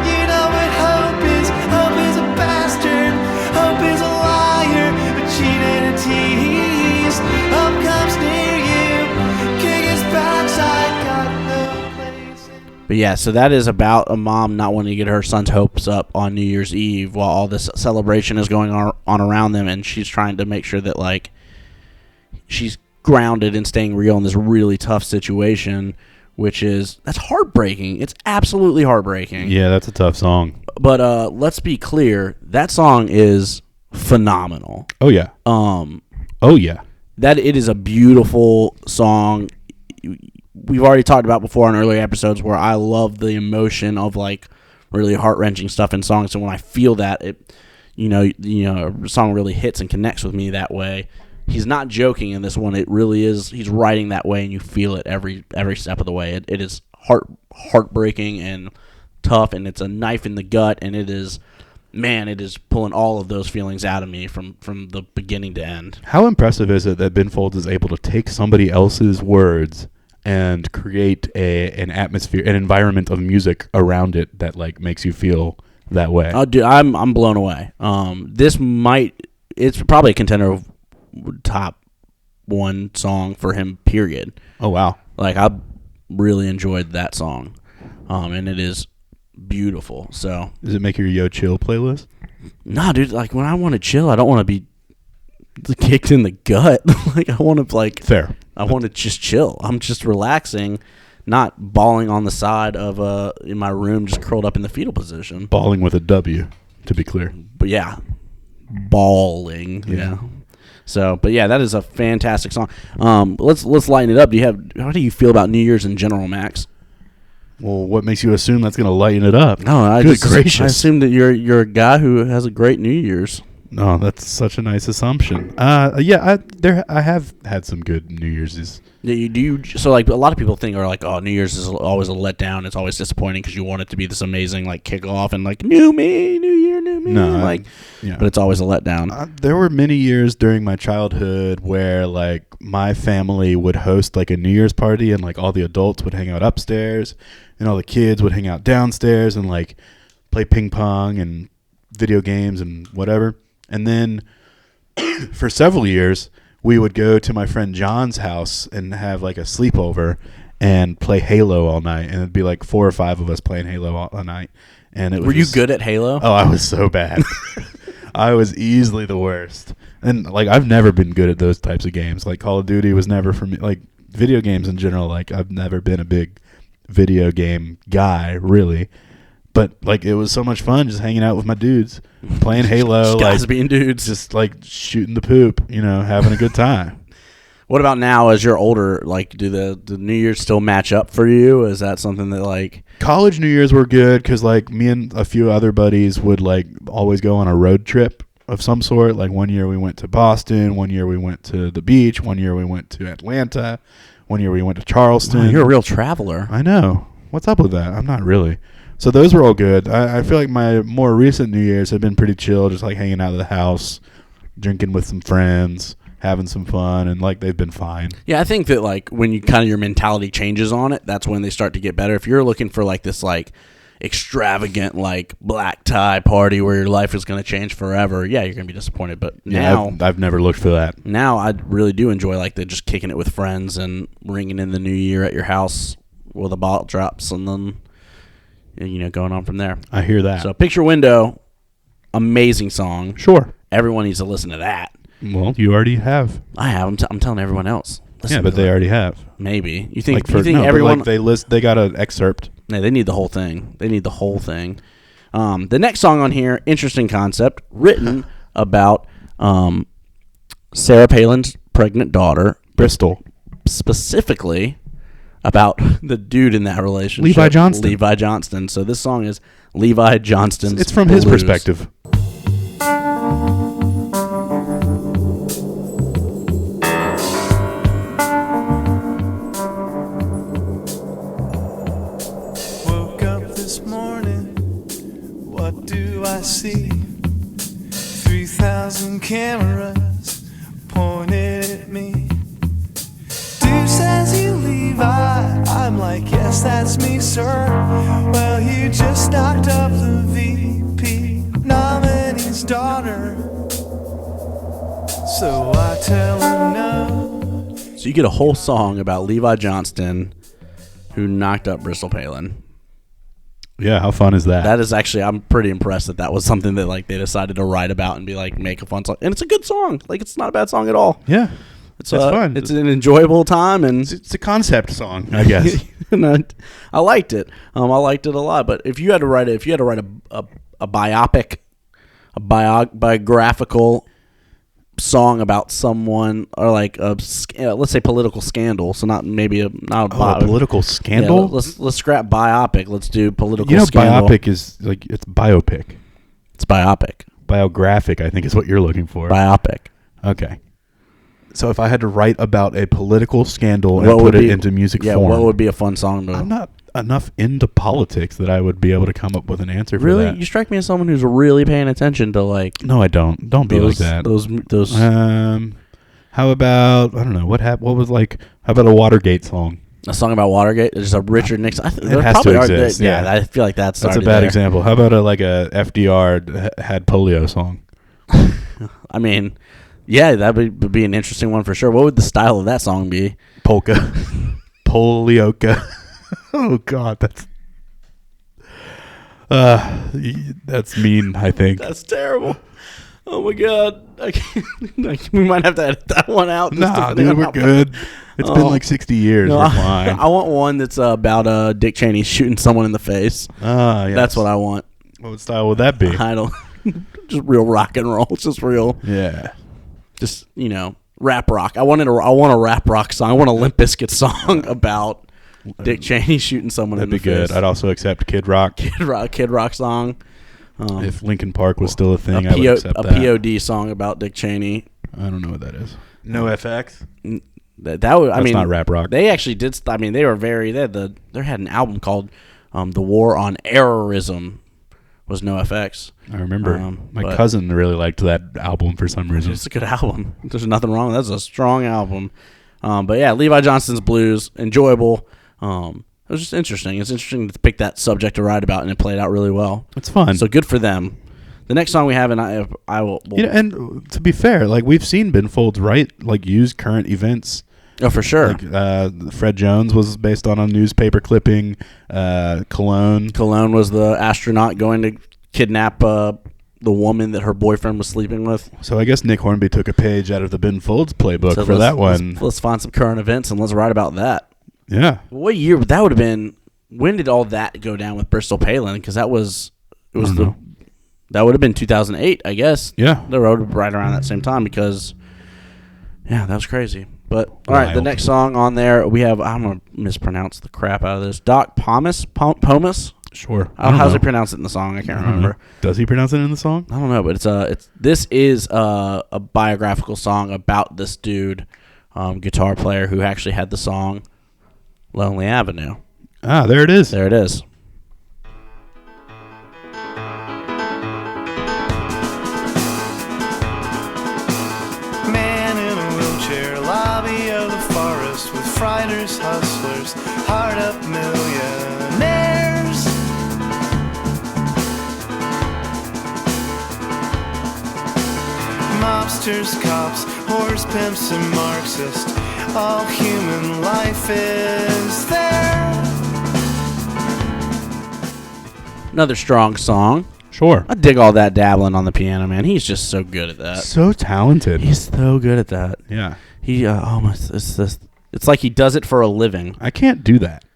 You know what hope is? Hope is a bastard. Hope is a liar, a cheat and a tease. Hope comes near you, kick his backside, got no place. But yeah, so that is about a mom not wanting to get her son's hopes up on New Year's Eve while all this celebration is going on around them, and she's trying to make sure that like she's grounded and staying real in this really tough situation, that's heartbreaking. It's absolutely heartbreaking. Yeah, that's a tough song. But let's be clear, that song is phenomenal. Oh, yeah. Oh, yeah. That it is a beautiful song. We've already talked about before in earlier episodes where I love the emotion of like really heart-wrenching stuff in songs, and when I feel that, a song really hits and connects with me that way. He's not joking in this one. It really is. He's writing that way, and you feel it every step of the way. It is heartbreaking and tough, and it's a knife in the gut, and it is pulling all of those feelings out of me from the beginning to end. How impressive is it that Ben Folds is able to take somebody else's words and create an atmosphere, an environment of music around it that like makes you feel that way? Oh, dude, I'm blown away. It's probably a contender of top one song for him, period. Oh, wow. Like, I really enjoyed that song, and it is beautiful. So, Does it make your Yo Chill playlist? nah, dude, like, when I want to chill, I don't want to be kicked in the gut. Like, I want to, like, Fair. I want to just chill. I'm just relaxing, not bawling on the side of in my room, just curled up in the fetal position. Balling with a W, to be clear. But yeah, bawling. Yeah. So, but yeah, that is a fantastic song. Let's lighten it up. How do you feel about New Year's in general, Max? Well, what makes you assume that's going to lighten it up? No, I Gracious. I assume that you're a guy who has a great New Year's. No, that's such a nice assumption. I have had some good New Year's. Yeah, you do. So, like, a lot of people think are like, oh, New Year's is always a letdown. It's always disappointing because you want it to be this amazing like kickoff and like new me, new year, new me. No, but it's always a letdown. There were many years during my childhood where like my family would host like a New Year's party, and like all the adults would hang out upstairs, and all the kids would hang out downstairs and like play ping pong and video games and whatever. And then for several years, we would go to my friend John's house and have like a sleepover and play Halo all night. And it'd be like 4 or 5 of us playing Halo all night. And it was Were you good at Halo? Oh, I was so bad. I was easily the worst. And like I've never been good at those types of games. Like Call of Duty was never for me. Like video games in general, like I've never been a big video game guy, really. But like it was so much fun just hanging out with my dudes, playing Halo, Just guys like being dudes. just like shooting the poop, having a good time. What about now as you're older? Like, do the New Year's still match up for you? Is that something that like College New Year's were good because like me and a few other buddies would like always go on a road trip of some sort. Like one year we went to Boston, one year we went to the beach, one year we went to Atlanta, one year we went to Charleston. You're a real traveler. I know. What's up with that? I'm not really. So those were all good. I feel like my more recent New Year's have been pretty chill, just like hanging out of the house, drinking with some friends, having some fun, and like they've been fine. Yeah, I think that like when you kind of your mentality changes on it, that's when they start to get better. If you're looking for like this like extravagant like black tie party where your life is going to change forever, yeah, you're going to be disappointed. But now I've never looked for that. Now I really do enjoy like the just kicking it with friends and ringing in the new year at your house with a bottle drops and then going on from there. I hear that. So Picture Window, amazing song. Sure. Everyone needs to listen to that. Well, you already have. I have. I'm telling everyone else. Listen But to they it. already have. Maybe you think Like everyone they got an excerpt. Yeah, they need the whole thing. They need the whole thing. The next song on here, interesting concept, written about Sarah Palin's pregnant daughter, Bristol. specifically about the dude in that relationship, Levi Johnston. Levi Johnston. So this song is Levi Johnston's. It's from his Blues. perspective. Woke up this morning, what do I see? 3,000 cameras pointed at me. Dude says you Levi, I'm like, yes, that's me, sir. Well, you just knocked up the VP nominee's daughter. So I tell him no. So you get a whole song about Levi Johnston, who knocked up Bristol Palin. Yeah, how fun is that? That is actually, I'm pretty impressed that was something that like they decided to write about and be like, make a fun song. And it's a good song. Like, it's not a bad song at all. Yeah. It's fun. It's an enjoyable time, and It's a concept song, I guess. and I liked it. I liked it a lot. But if you had to write a biopic, biographical song about someone, or like let's say political scandal, so not a political scandal? Yeah, let's scrap biopic. Let's do political scandal. Biopic is like, it's biopic. It's biopic. Biographic, I think, is what you're looking for. Biopic. Okay. So if I had to write about a political scandal and put it into music form, what would be a fun song to? I'm not enough into politics that I would be able to come up with an answer for that. You strike me as someone who's really paying attention to like. No, I don't. Don't be like that. Those. How about, I don't know, what was like, how about a Watergate song? A song about Watergate. There's a Richard Nixon. It has to exist. Yeah, I feel like that's a bad example. How about a FDR had polio song? I mean, yeah, that would be an interesting one for sure. What would the style of that song be? Polka. Polioka. Oh, God, that's mean, I think. That's terrible. Oh, my God. We might have to edit that one out. Nah, dude, we're good. It's been like 60 years. No, we're fine. I want one that's about Dick Cheney shooting someone in the face. Yes. That's what I want. What style would that be? I don't. Just real rock and roll. It's just real. Yeah. Just, rap rock. I want a rap rock song. I want a Limp Bizkit song about Dick Cheney shooting someone in the face. That'd be good. I'd also accept Kid Rock. Kid Rock song. If Linkin Park was still a thing, I would accept that. A POD song about Dick Cheney. I don't know what that is. No FX? That would. That's not rap rock. They actually did. I mean, they were very. They had an album called "The War on Errorism." Was No FX. I remember. My cousin really liked that album for some reason. It's a good album. There's nothing wrong. That's a strong album. But yeah, Levi Johnston's Blues, enjoyable. It was just interesting. It's interesting to pick that subject to write about, and it played out really well. It's fun. So good for them. The next song we have, and I will. And to be fair, like we've seen Ben Folds use current events. Oh, for sure. Like, Fred Jones was based on a newspaper clipping. Cologne was the astronaut going to kidnap the woman that her boyfriend was sleeping with. So I guess Nick Hornby took a page out of the Ben Folds playbook for that one. Let's find some current events and let's write about that. Yeah. What year? That would have been when did all that go down with Bristol Palin? Because that was know. that would have been 2008, I guess. Yeah. The road right around that same time because, yeah, that was crazy. But all right, the Wild. next song on there we have. I'm gonna mispronounce the crap out of this. Doc Pomus. Sure. How does he pronounce it in the song? I can't remember. Does he pronounce it in the song? I don't know, but this is a biographical song about this dude, guitar player who actually had the song "Lonely Avenue." Ah, there it is. There it is. Man in a wheelchair, lobby of the forest with fighters, hustlers, hard up millionaires. Mobsters, cops, horse pimps, and Marxists. All human life is there. Another strong song. Sure. I dig all that dabbling on the piano, man. He's just so good at that. So talented. He's so good at that. Yeah. He almost it's like he does it for a living. I can't do that.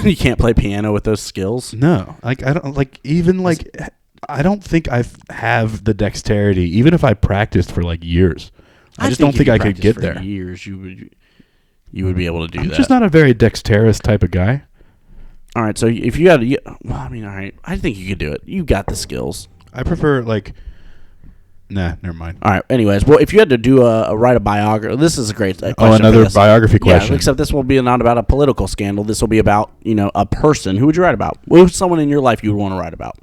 You can't play piano with those skills. No. Like I don't like even like I don't think I have the dexterity even if I practiced for like years. I just don't think I could get there. Years you would be able to do I'm that. just not a very dexterous type of guy. All right, so if you had to, well, I mean, all right, I think you could do it. You got the skills. I prefer like nah, never mind. All right. Anyways, well, if you had to do write a biography, this is a great question. Another biography question. Yeah, except this will be not about a political scandal. This will be about a person. Who would you write about? Who's someone in your life you would want to write about?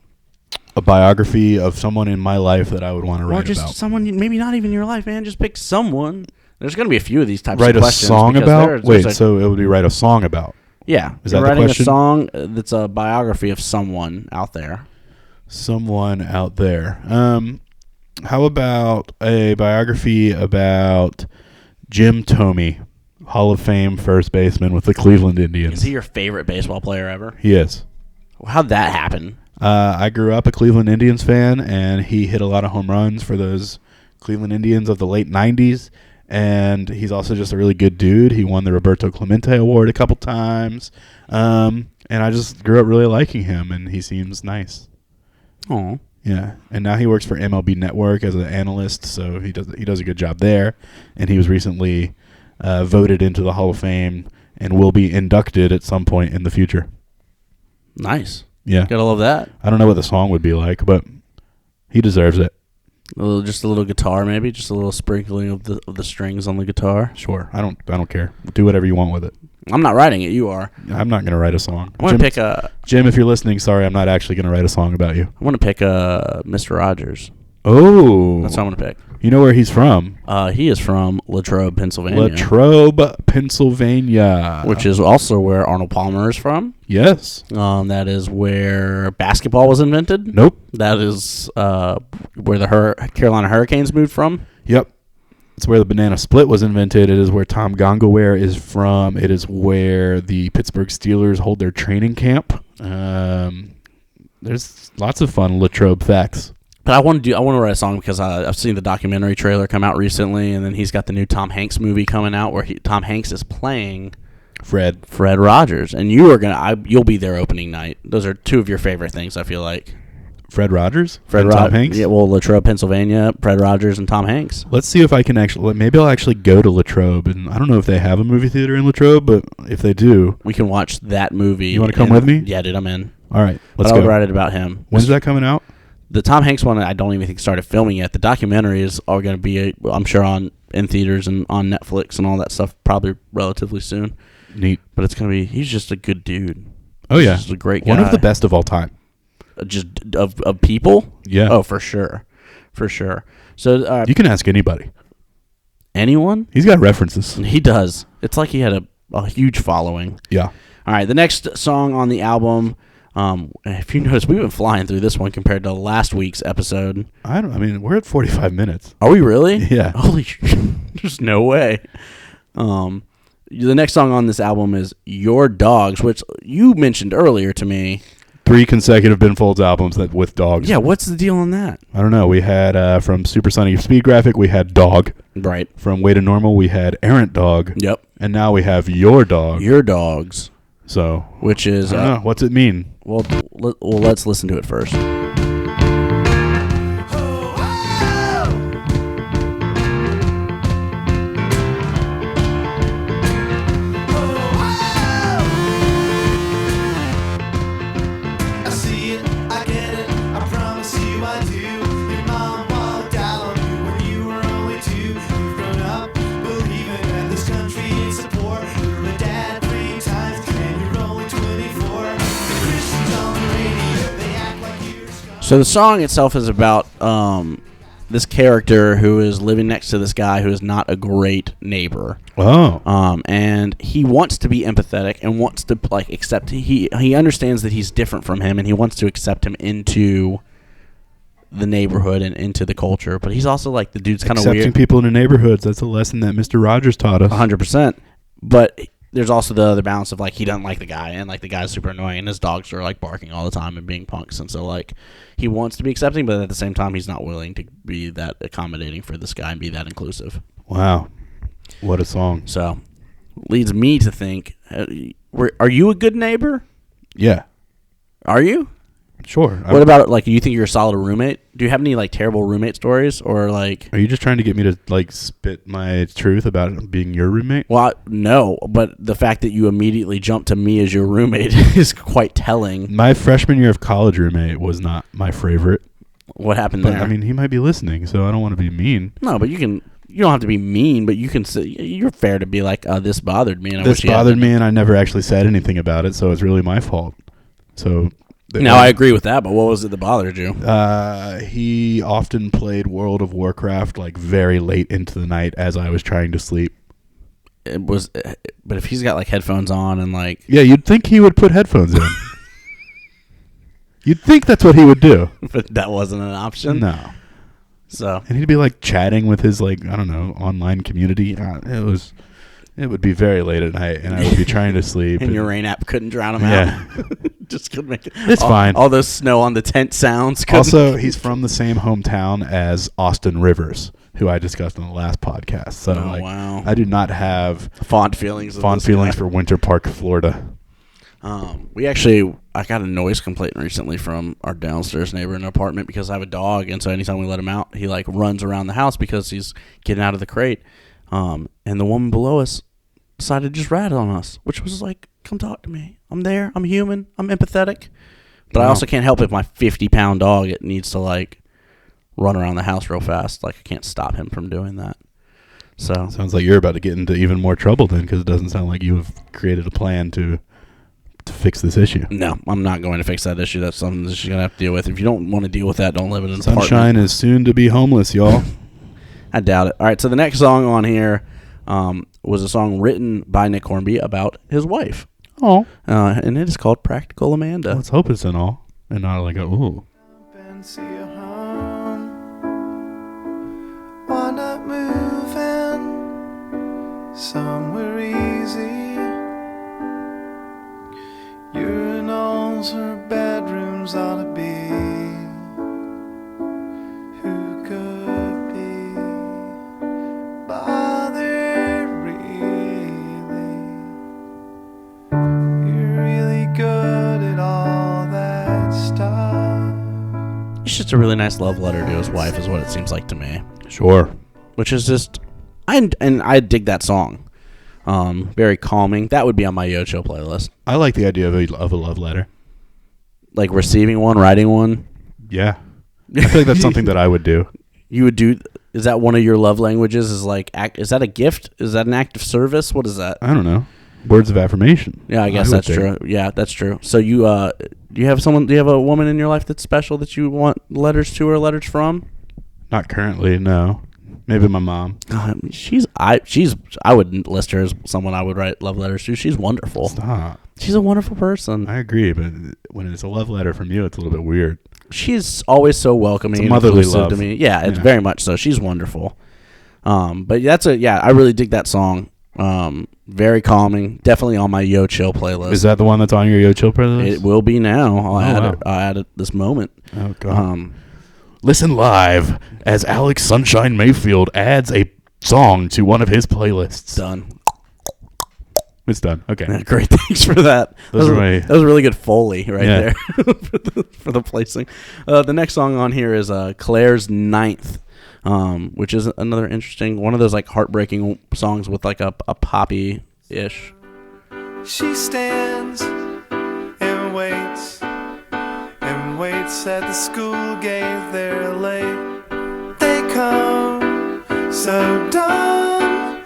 A biography of someone in my life that I would want to write Or just about. someone, maybe not even your life, man. Just pick someone. There's going to be a few of these types Write of a questions. song because about? Wait, so it would be write a song about. Yeah. Is you're that the writing question? a song that's a biography of someone out there. Someone out there. How about a biography about Jim Thome, Hall of Fame first baseman with the Cleveland Indians? Is he your favorite baseball player ever? He is. How'd that happen? I grew up a Cleveland Indians fan, and he hit a lot of home runs for those Cleveland Indians of the late 90s. And he's also just a really good dude. He won the Roberto Clemente Award a couple times. And I just grew up really liking him, and he seems nice. Oh. Yeah, and now he works for MLB Network as an analyst, so he does a good job there. And he was recently voted into the Hall of Fame and will be inducted at some point in the future. Nice. Yeah, Gotta love that. I don't know what the song would be like, but he deserves it. Just a little guitar, maybe. Just a little sprinkling of the strings on the guitar. Sure, I don't care. Do whatever you want with it. I'm not writing it. You are. I'm not gonna write a song. I want to pick a. Jim, if you're listening, sorry, I'm not actually gonna write a song about you. I want to pick a Mr. Rogers. Oh, That's what I'm gonna pick. You know where he's from? He is from Latrobe, Pennsylvania. Latrobe, Pennsylvania. Which is also where Arnold Palmer is from. Yes. That is where basketball was invented. Nope. That is where the Carolina Hurricanes moved from. Yep. It's where the banana split was invented. It is where Tom Gongaware is from. It is where the Pittsburgh Steelers hold their training camp. There's lots of fun Latrobe facts. But I want to write a song because I've seen the documentary trailer come out recently, and then he's got the new Tom Hanks movie coming out where Tom Hanks is playing Fred Rogers, and you'll be there opening night. Those are two of your favorite things, I feel like. Fred Rogers? Tom Hanks? Yeah, well, Latrobe, Pennsylvania, Fred Rogers, and Tom Hanks. Let's see if I can maybe I'll actually go to Latrobe, and I don't know if they have a movie theater in Latrobe, but if they do. We can watch that movie. You want to come with me? Yeah, dude, I'm in. All right, let's go. I would go. write it about him. When's that coming out? The Tom Hanks one, I don't even think started filming yet. The documentaries are going to be, I'm sure, in theaters and on Netflix and all that stuff probably relatively soon. Neat. But it's going to be, he's just a good dude. Oh, yeah. He's just a great guy. One of the best of all time. Just of people? Yeah. Oh, for sure. For sure. So you can ask anybody. Anyone? He's got references. He does. It's like he had a huge following. Yeah. All right, the next song on the album, if you notice, we've been flying through this one compared to last week's episode. We're at 45 minutes. Are we really? Yeah. Holy there's no way. The next song on this album is Your Dogs, which you mentioned earlier to me. 3 consecutive Ben Folds albums with dogs. Yeah, what's the deal on that? I don't know. We had from Supersonic Speed Graphic, we had Dog. Right. From Way to Normal, we had Errant Dog. Yep. And now we have Your Dog. Your Dogs. So, which is I don't know. What's it mean? well, let's listen to it first. I see it, I get it, I promise you I do. Your mom walked out on you when you were only 2. You've grown up believing that this country is poor. You're a dad 3 times and you're only 24. The Christians on the radio, they act like you're scum. So the song itself is about this character who is living next to this guy who is not a great neighbor. Oh. And he wants to be empathetic and wants to accept. He understands that he's different from him, and he wants to accept him into the neighborhood and into the culture. But he's also like the dude's kind of Accepting weird. people in the neighborhoods. That's a lesson that Mr. Rogers taught us. 100%. But there's also the other balance of he doesn't like the guy, and the guy's super annoying, and his dogs are barking all the time and being punks, and so he wants to be accepting, but at the same time he's not willing to be that accommodating for this guy and be that inclusive. Wow. What a song. So leads me to think, are you a good neighbor? Yeah. Are you? Sure. What about do you think you're a solid roommate? Do you have any terrible roommate stories or Are you just trying to get me to spit my truth about being your roommate? Well, no, but the fact that you immediately jumped to me as your roommate is quite telling. My freshman year of college roommate was not my favorite. What happened But there? I mean, he might be listening, so I don't want to be mean. No, but you don't have to be mean, but you can say you're fair to be this bothered me. And This bothered me, and I never actually said anything about it, so it's really my fault. So. No, I agree with that, but what was it that bothered you? He often played World of Warcraft very late into the night as I was trying to sleep. It was, but if he's got headphones on and Yeah, you'd think he would put headphones in. You'd think that's what he would do. but that wasn't an option. No. So And he'd be chatting with his I don't know, online community. It would be very late at night, and I would be trying to sleep. and your rain app couldn't drown him Yeah. out. Just couldn't make it. It's fine. All those snow on the tent sounds. couldn't- Also, he's from the same hometown as Austin Rivers, who I discussed on the last podcast. So, wow. I do not have fond feelings. Of fond this feelings guy. for Winter Park, Florida. I got a noise complaint recently from our downstairs neighbor in an apartment because I have a dog, and so anytime we let him out, he runs around the house because he's getting out of the crate. And the woman below us decided to just rat on us, which was come talk to me. I'm there. I'm human. I'm empathetic. But I Wow. also can't help if my 50-pound dog it needs to run around the house real fast. I can't stop him from doing that. So Sounds like you're about to get into even more trouble then, because it doesn't sound like you have created a plan to fix this issue. no, I'm not going to fix that issue. That's something that she's gonna have to deal with. If you don't want to deal with that, don't live in an Sunshine apartment. is soon to be homeless, y'all. I doubt it. All right, so the next song on here was a song written by Nick Hornby about his wife. Oh. And it is called Practical Amanda. Let's hope it's an all and not ooh. And see you home. Why not move in somewhere easy? Urinals or bedrooms ought to be. Who could be bothered really? You're really good at all that stuff. It's just a really nice love letter to his wife is what it seems like to me. Sure. Which is just... I dig that song. Very calming. That would be on my Yo Chill playlist. I like the idea of a love letter. Receiving one, writing one. Yeah. I think that's something that I would do. You would do... Is that one of your love languages? Is that a gift? Is that an act of service? What is that? I don't know. Words of affirmation. Yeah, I guess would that's think. true. Yeah, that's true. So do you have a woman in your life that's special that you want letters to or letters from? Not currently, no. Maybe my mom. I would list her as someone I would write love letters to. She's wonderful. Stop. She's a wonderful person. I agree, but when it's a love letter from you, it's a little bit weird. She's always so welcoming It's a and motherly inclusive love. to me. Yeah, it's Yeah. very much so. She's wonderful. But I really dig that song. Very calming. Definitely on my Yo Chill playlist. Is that the one that's on your Yo Chill playlist? It will be now. I'll wow. add it this moment. Oh, God. Listen live as Alex Sunshine Mayfield adds a song to one of his playlists. Done. It's done. Okay. Yeah, great, thanks for that. Those are That was a really good Foley right Yeah. there for the placing. The next song on here is Claire's Ninth, which is another interesting one of those like heartbreaking songs with like a poppy-ish. She stands and waits at the school gate. They're late. They come so dumb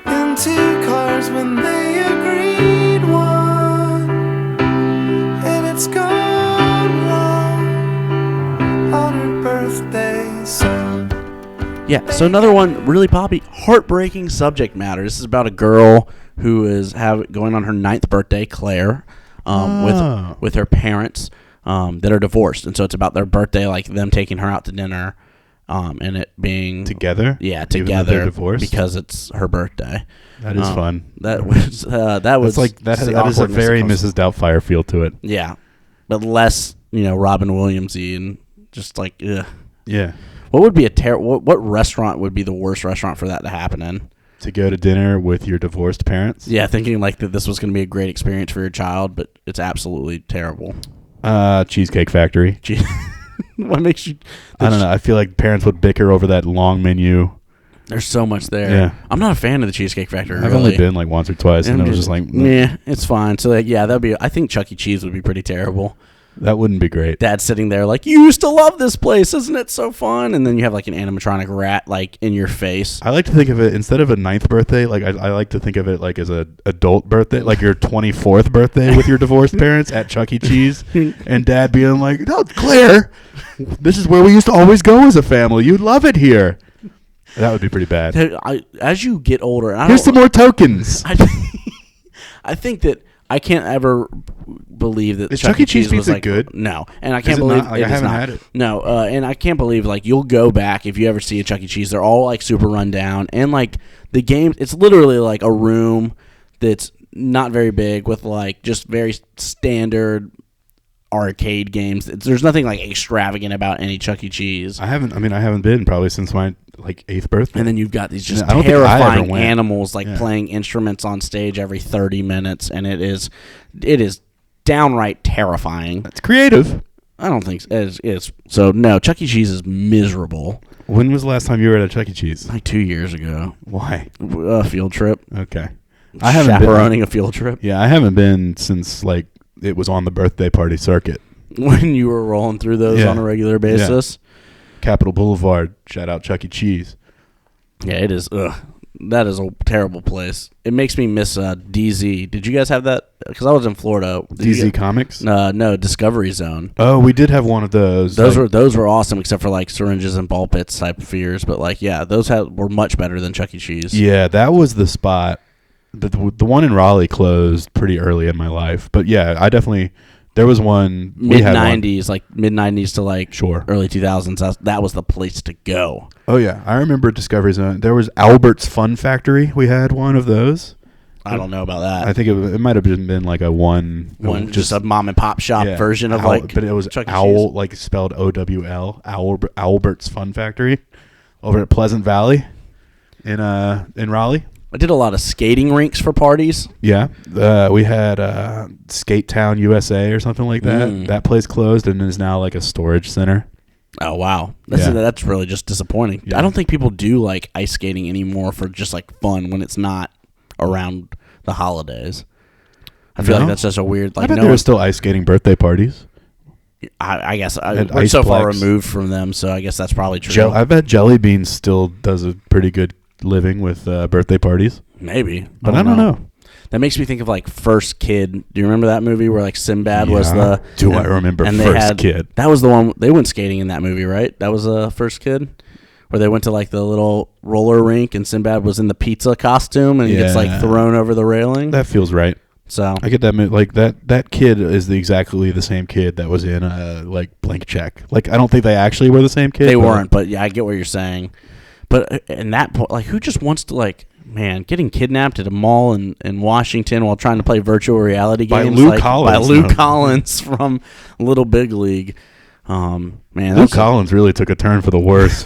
in two cars when they agreed one, and it's gone wrong on her birthday. So Yeah, so another one, really poppy, heartbreaking subject matter. This is about a girl who is going on her 9th birthday, Claire, with her parents that are divorced. And so it's about their birthday, like them taking her out to dinner, and it being... Together? Yeah, Even though together. they're divorced? Because it's her birthday. That is fun. That was... that was that is a very Mrs. Doubtfire feel to it. Yeah, but less, Robin Williams-y and just like, ugh. Yeah. What would be what restaurant would be the worst restaurant for that to happen in? To go to dinner with your divorced parents? Yeah, thinking like that this was going to be a great experience for your child, but it's absolutely terrible. Cheesecake Factory. What makes you... I don't know. I feel like parents would bicker over that long menu. There's so much there. Yeah. I'm not a fan of the Cheesecake Factory, I've only been like once or twice, and I was just like... yeah, it's fine. So, I think Chuck E. Cheese would be pretty terrible. That wouldn't be great. Dad's sitting there like, you used to love this place, isn't it so fun? And then you have like an animatronic rat like in your face. I like to think of it, instead of a 9th birthday, like I like to think of it like as a adult birthday, like your 24th birthday with your divorced parents at Chuck E. Cheese, and Dad being like, no, Claire, this is where we used to always go as a family. You'd love it here. That would be pretty bad. As you get older... Here's some more tokens. I think that I can't ever believe that Is Chuck E. Cheese was pizza like good? No, and I can't Is it believe not? Like, it I is haven't not. had it. No, and I can't believe like you'll go back if you ever see a Chuck E. Cheese. They're all like super run down, and like the games. It's literally like a room that's not very big with like just very standard arcade games. There's nothing like extravagant about any Chuck E. Cheese. I haven't been probably since my like 8th birthday. And then you've got these just I don't think I ever terrifying went. animals like playing instruments on stage every 30 minutes, and it is downright terrifying. That's creative. I don't think it is. So no, Chuck E. Cheese is miserable. When was the last time you were at a Chuck E. Cheese? Like 2 years ago. Why? A field trip. Okay. I haven't Chaperoning a field trip. Yeah, I haven't been since like it was on the birthday party circuit. When you were rolling through those on a regular basis. Capitol Boulevard. Shout out Chuck E. Cheese. Yeah, it is. That is a terrible place. It makes me miss DZ. Did you guys have that? Because I was in Florida. DZ Comics? No, Discovery Zone. Oh, we did have one of those. Those were awesome, except for like syringes and ball pits type of fears. But like, yeah, those were much better than Chuck E. Cheese. Yeah, that was the spot. The one in Raleigh closed pretty early in my life. But yeah, I definitely... There was one... Mid-90s, like mid-90s to like Sure. early 2000s. That was the place to go. Oh, yeah. I remember Discovery Zone. There was Albert's Fun Factory. We had one of those. I don't know about that. I think it might have been like a one just a mom and pop shop version of like... But it was Chuck E. Owl, Cheese. like spelled O-W-L. Albert's Fun Factory over at Pleasant Valley in Raleigh. I did a lot of skating rinks for parties. Yeah, we had Skate Town USA or something like that. That place closed and is now like a storage center. Oh wow, that's really just disappointing. Yeah. I don't think people do like ice skating anymore for just like fun when it's not around the holidays. I feel like that's just a weird. Like, I bet there were still ice skating birthday parties. I guess At we're so far Iceplex. removed from them, so I guess that's probably true. I bet Jelly Bean still does a pretty good living with birthday parties. Maybe, But I don't know. That makes me think of like First Kid. Do you remember that movie where like Sinbad was Yeah. the? Do I remember and First Kid? That was the one they went skating in that movie, right? That was First Kid, where they went to like the little roller rink and Sinbad was in the pizza costume and he gets like thrown over the railing. That feels right. So I get that. Like that kid is exactly the same kid that was in like Blank Check. Like I don't think they actually were the same kid. they weren't, but yeah, I get what you're saying. But in that point, like, who just wants to like, man, getting kidnapped at a mall in Washington while trying to play virtual reality games By Lou Collins. By Lou Collins from Little Big League. Man, Luke Collins really took a turn for the worse.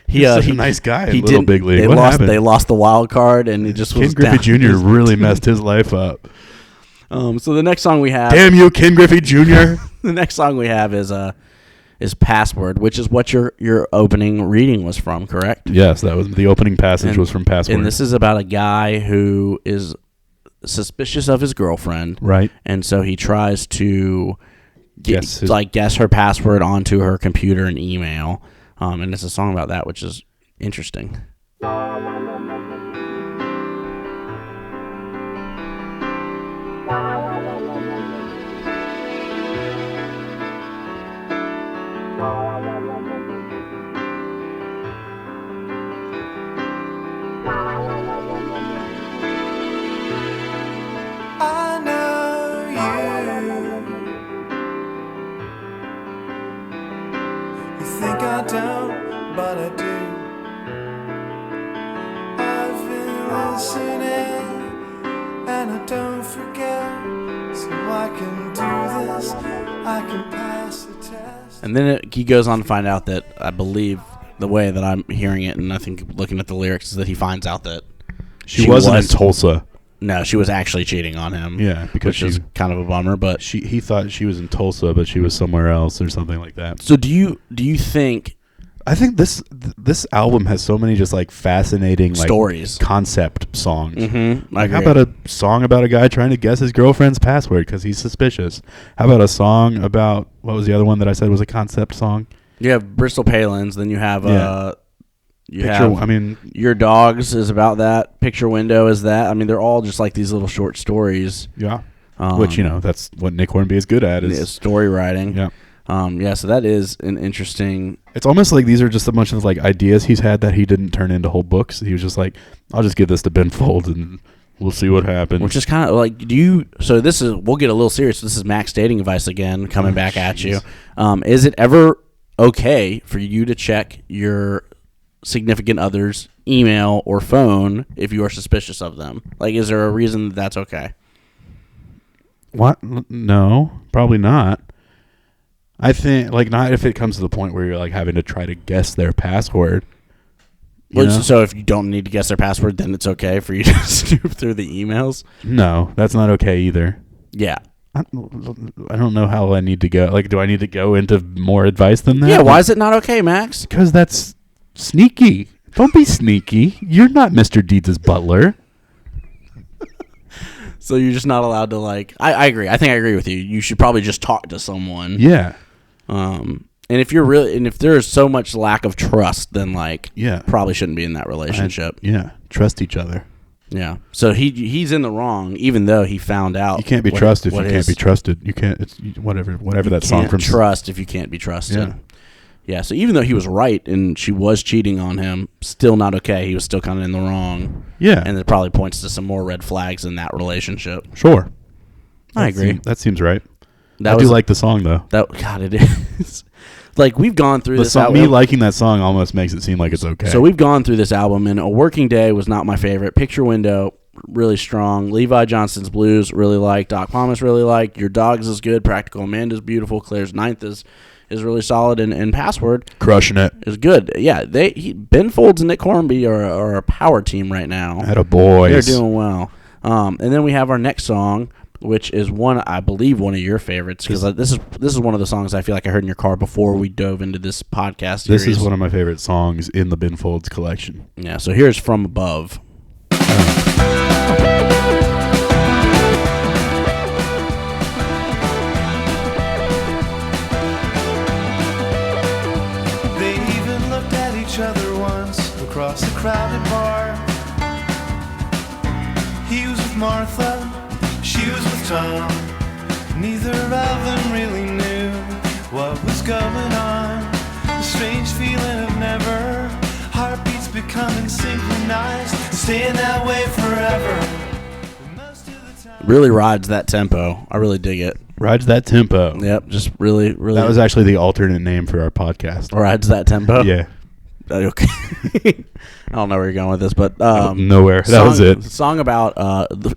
He's such a nice guy in Little Big League. What happened? They lost the wild card, and he just was Ken Griffey Jr. really messed his life up. So the next song we have, damn you, Ken Griffey Jr. The next song we have is Password, which is what your opening reading was from, correct? Yes, that was the opening passage was from Password. And this is about a guy who is suspicious of his girlfriend, right? And so he tries to guess her password onto her computer and email. And it's a song about that, which is interesting. I know you think I don't, but I do. I've been listening, and I don't forget. So I can do this, I can pass the test. And then he goes on to find out that, I believe, the way that I'm hearing it, and I think looking at the lyrics, is that he finds out that she wasn't in Tulsa. No, she was actually cheating on him. Yeah, because which is kind of a bummer. But he thought she was in Tulsa, but she was somewhere else or something like that. So do you think? I think this album has so many just like fascinating stories, concept songs. Mm-hmm. Like, how about a song about a guy trying to guess his girlfriend's password because he's suspicious? How about a song about, what was the other one that I said was a concept song? You have Bristol Palins, then you have Picture, Your Dogs is about that. Picture Window is that. I mean, they're all just like these little short stories. Yeah. Which, that's what Nick Hornby is good at, is story writing. Yeah. So that is an interesting. It's almost like these are just a bunch of like ideas he's had that he didn't turn into whole books. He was just like, I'll just give this to Ben Folds and we'll see what happens. Which is kind of like, so this is, we'll get a little serious. This is Max Dating Advice again, coming back at you. Is it ever okay for you to check your significant other's email or phone if you are suspicious of them? Like, is there a reason that's okay? What? No, probably not. I think, like, not if it comes to the point where you're like having to try to guess their password. So if you don't need to guess their password, then it's okay for you to snoop through the emails? No, that's not okay either. Yeah. I don't know how I need to go. Like, do I need to go into more advice than that? Yeah, why is it not okay, Max? Because that's sneaky. Don't be sneaky. You're not Mr. Deeds' butler. So you're just not allowed to, like... I agree. I think I agree with you. You should probably just talk to someone. Yeah. And if you're really... And if there is so much lack of trust, then, like... Yeah. Probably shouldn't be in that relationship. Trust each other. Yeah. So he's in the wrong, even though he found out. You can't be trusted if you can't be trusted. You can't... It's whatever that song from... trust if you can't be trusted. Yeah. Yeah, so even though he was right and she was cheating on him, still not okay. He was still kind of in the wrong. Yeah. And it probably points to some more red flags in that relationship. Sure. I agree. That seems right. I do like the song, though. God, it is. Like, we've gone through this album. Me liking that song almost makes it seem like it's okay. So we've gone through this album, and A Working Day was not my favorite. Picture Window, really strong. Levi Johnson's Blues, really like. Doc Thomas, really like. Your Dogs is good. Practical Amanda's beautiful. Claire's Ninth is really solid, and Password crushing it is good. Yeah, Ben Folds and Nick Hornby are a power team right now. Atta boys. They're doing well. And then we have our next song, which is one of your favorites, because this is one of the songs I feel like I heard in your car before we dove into this podcast series. This is one of my favorite songs in the Ben Folds collection. Yeah, so here's From Above. Across the crowded bar, he was with Martha, she was with Tom. Neither of them really knew what was going on. The strange feeling of never, heartbeats becoming synchronized, staying that way forever. Most of the time, really rides that tempo. I really dig it. Rides that tempo. Yep, just really. That was actually the alternate name for our podcast. Rides that tempo. Yeah. Okay. I don't know where you're going with this, but nowhere. That was it. Song about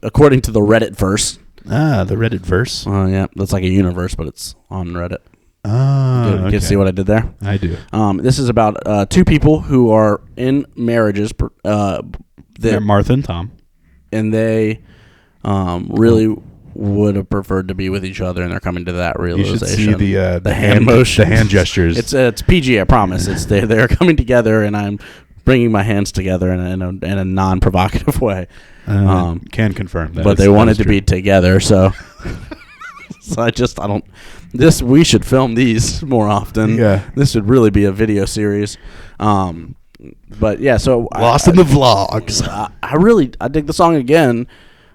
according to the Reddit verse. The Reddit verse. Yeah, that's like a universe, but it's on Reddit. Oh, Get okay. to see what I did there? I do. This is about two people who are in marriages. They're Martha and Tom. And they really would have preferred to be with each other, and they're coming to that You realization. should see the hand motion, the hand gestures. It's PG, I promise. It's they're coming together, and I'm bringing my hands together in a non-provocative way. Can confirm that. But they wanted to be together, so so I don't. We should film these more often. Yeah. This should really be a video series. But yeah, so Lost in the vlogs. I dig the song again.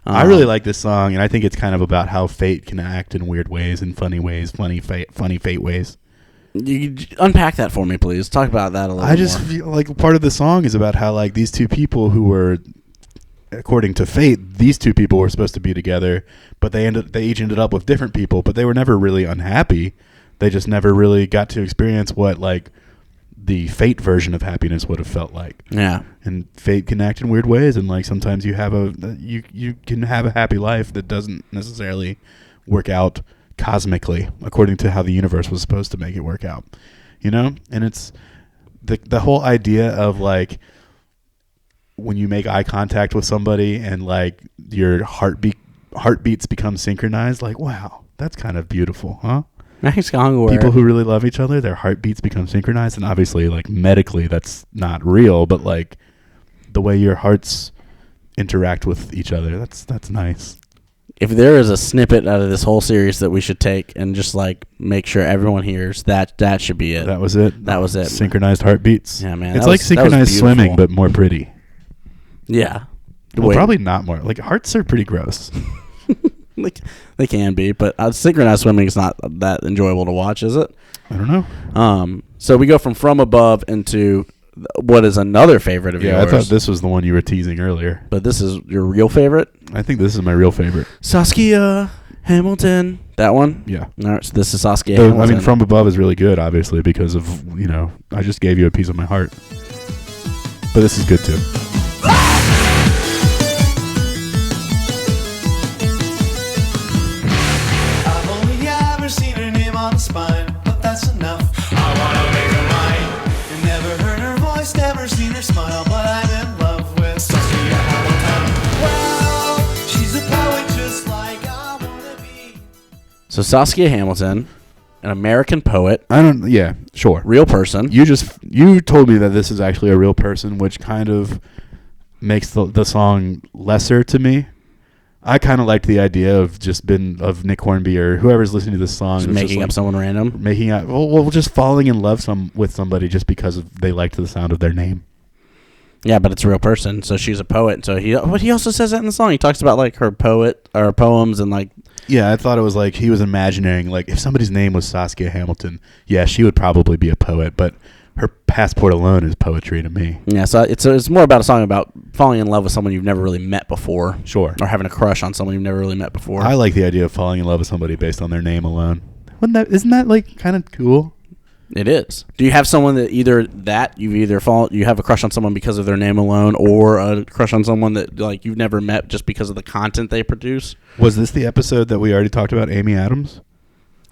I really like this song, and I think it's kind of about how fate can act in weird ways and funny fate ways. You unpack that for me, please. Talk about that a little. I just feel like part of the song is about how like these two people who were, according to fate, these two people were supposed to be together, but they each ended up with different people, but they were never really unhappy. They just never really got to experience what like the fate version of happiness would have felt like. Yeah. And fate can act in weird ways, and like sometimes you have you can have a happy life that doesn't necessarily work out cosmically according to how the universe was supposed to make it work out, you know. And it's the whole idea of like when you make eye contact with somebody and like your heartbeats become synchronized. Like, wow, that's kind of beautiful, huh? Max Gongaware. People who really love each other, their heartbeats become synchronized, and obviously, like medically, that's not real. But like the way your hearts interact with each other, that's nice. If there is a snippet out of this whole series that we should take and just like make sure everyone hears, that should be it. That was it. That was it. Synchronized heartbeats. Yeah, man. It's like synchronized swimming, but more pretty. Yeah. Well, probably not more. Like hearts are pretty gross. Like they can be, but synchronized swimming is not that enjoyable to watch, is it? I don't know. So we go from above into what is another favorite of yours. Yeah, I thought this was the one you were teasing earlier. But this is your real favorite? I think this is my real favorite. Saskia Hamilton. That one? Yeah. All right, so this is Saskia Hamilton. I mean, From Above is really good, obviously, because of, you know, I just gave you a piece of my heart. But this is good, too. I've only ever seen her name on the spine, but that's enough. I wanna make her mine. Never heard her voice, never seen her smile, but I'm in love with Saskia Hamilton. Well, she's a poet just like I wanna be. So Saskia Hamilton, an American poet, Yeah, sure. real person. You told me that this is actually a real person, which kind of makes the song lesser to me. I kind of liked the idea of of Nick Hornby or whoever's listening to this song Just making up someone random. Just falling in love with somebody just because they liked the sound of their name. Yeah, but it's a real person, so she's a poet. So he also says that in the song. He talks about like her poems and like. Yeah, I thought it was like he was imagining like if somebody's name was Saskia Hamilton, yeah, she would probably be a poet, but her passport alone is poetry to me. Yeah, so it's more about a song about falling in love with someone you've never really met before. Sure. Or having a crush on someone you've never really met before. I like the idea of falling in love with somebody based on their name alone. Isn't that like kind of cool? It is. Do you have someone that you have a crush on someone because of their name alone, or a crush on someone that like you've never met just because of the content they produce? Was this the episode that we already talked about Amy Adams?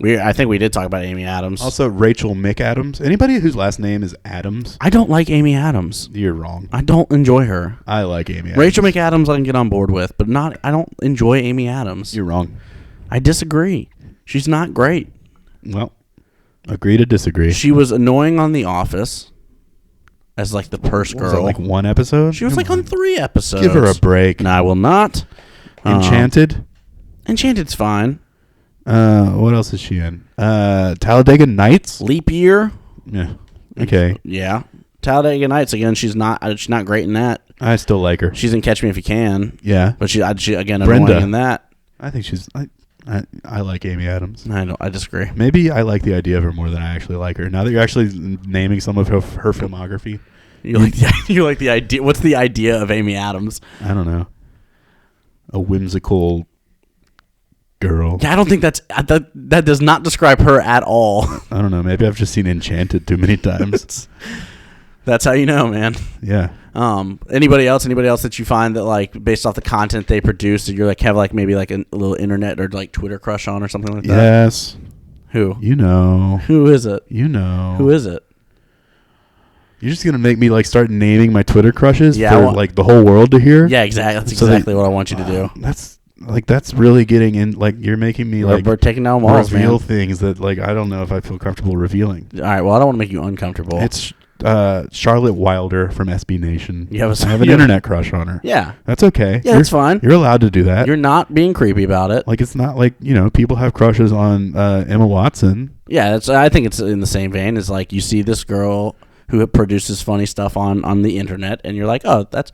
I think we did talk about Amy Adams. Also Rachel McAdams. Anybody whose last name is Adams? I don't like Amy Adams. You're wrong. I don't enjoy her. I like Amy Adams. Rachel McAdams I can get on board with, but I don't enjoy Amy Adams. You're wrong. I disagree. She's not great. Well, agree to disagree. She was annoying on The Office as like the purse Was girl. it like one episode? She was like on 3 episodes. Give her a break. No, I will not. Enchanted? Enchanted's fine. What else is she in? Talladega Nights? Leap Year. Yeah. Okay. Yeah. Talladega Nights again. She's not great in that. I still like her. She's in Catch Me If You Can. Yeah. But she again Brenda. annoying in that. I think she's... I like Amy Adams. I disagree. Maybe I like the idea of her more than I actually like her. Now that you're actually naming some of her filmography. You like the idea. What's the idea of Amy Adams? I don't know. A whimsical girl. Yeah, I don't think that does not describe her at all. I don't know. Maybe I've just seen Enchanted too many times. That's how you know, man. Yeah. Anybody else that you find that like based off the content they produce, that you're like have like maybe like a little internet or like Twitter crush on or something like that? Yes. Who? You know. Who is it? You know. Who is it? You're just gonna make me like start naming my Twitter crushes Yeah, for like the whole world to hear. Yeah, exactly. That's So exactly what I want you to do. That's really getting in. Like you're making me like We're taking down walls, reveal man. things that like I don't know if I feel comfortable revealing. All right. Well, I don't want to make you uncomfortable. It's Charlotte Wilder from SB Nation. You have I have an internet crush on her. Yeah. That's okay. Yeah, that's fine. You're allowed to do that. You're not being creepy about it. Like it's not like people have crushes on Emma Watson. Yeah, I think it's in the same vein as like you see this girl who produces funny stuff on the internet, and you're like, oh, that's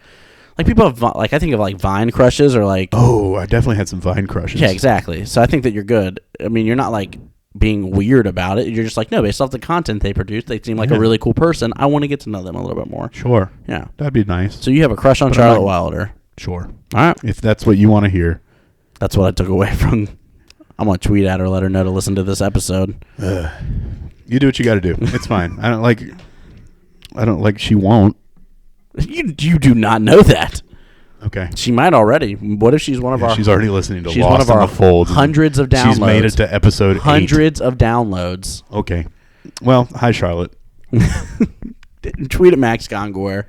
like people have like I think of like Vine crushes or like Oh, I definitely had some Vine crushes. yeah, exactly. So I think that you're good. I mean, you're not like being weird about it. You're just like, no, based off the content they produce, they seem like a really cool person. I want to get to know them a little bit more. Sure. Yeah, That'd be nice. so you have a crush on But Charlotte I'm Wilder. Sure. All right, If that's what you want to hear. that's what I took away from. I'm gonna tweet at her, let her know to listen to this episode. You do what you got to do. It's fine. I don't like she won't. You do not know that. Okay. She might already. What if she's one of our? She's already listening to She's Lost one of in our the Fold. hundreds of downloads. She's made it to episode 8. Hundreds of downloads. Okay. Well, hi Charlotte. Tweet at Max Gongaware.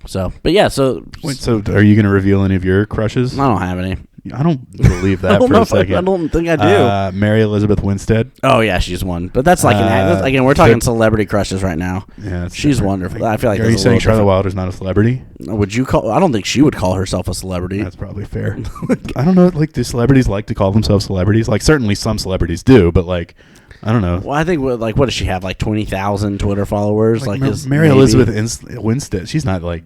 So, but yeah, so Wait, so are you going to reveal any of your crushes? I don't have any. I don't believe that don't for know a if I second. don't think I do. Mary Elizabeth Winstead. Oh yeah, she's one. But that's like again, we're talking celebrity crushes right now. Yeah, that's She's different. wonderful. I feel like Are that's you a saying little Charlotte different. Wilder's not a celebrity? Would you call? I don't think she would call herself a celebrity. That's probably fair. I don't know. Like, do celebrities like to call themselves celebrities? Like, certainly some celebrities do, but like, I don't know. Well, I think like what does she have? Like 20,000 Twitter followers? Like Mary Elizabeth Winstead. She's not like.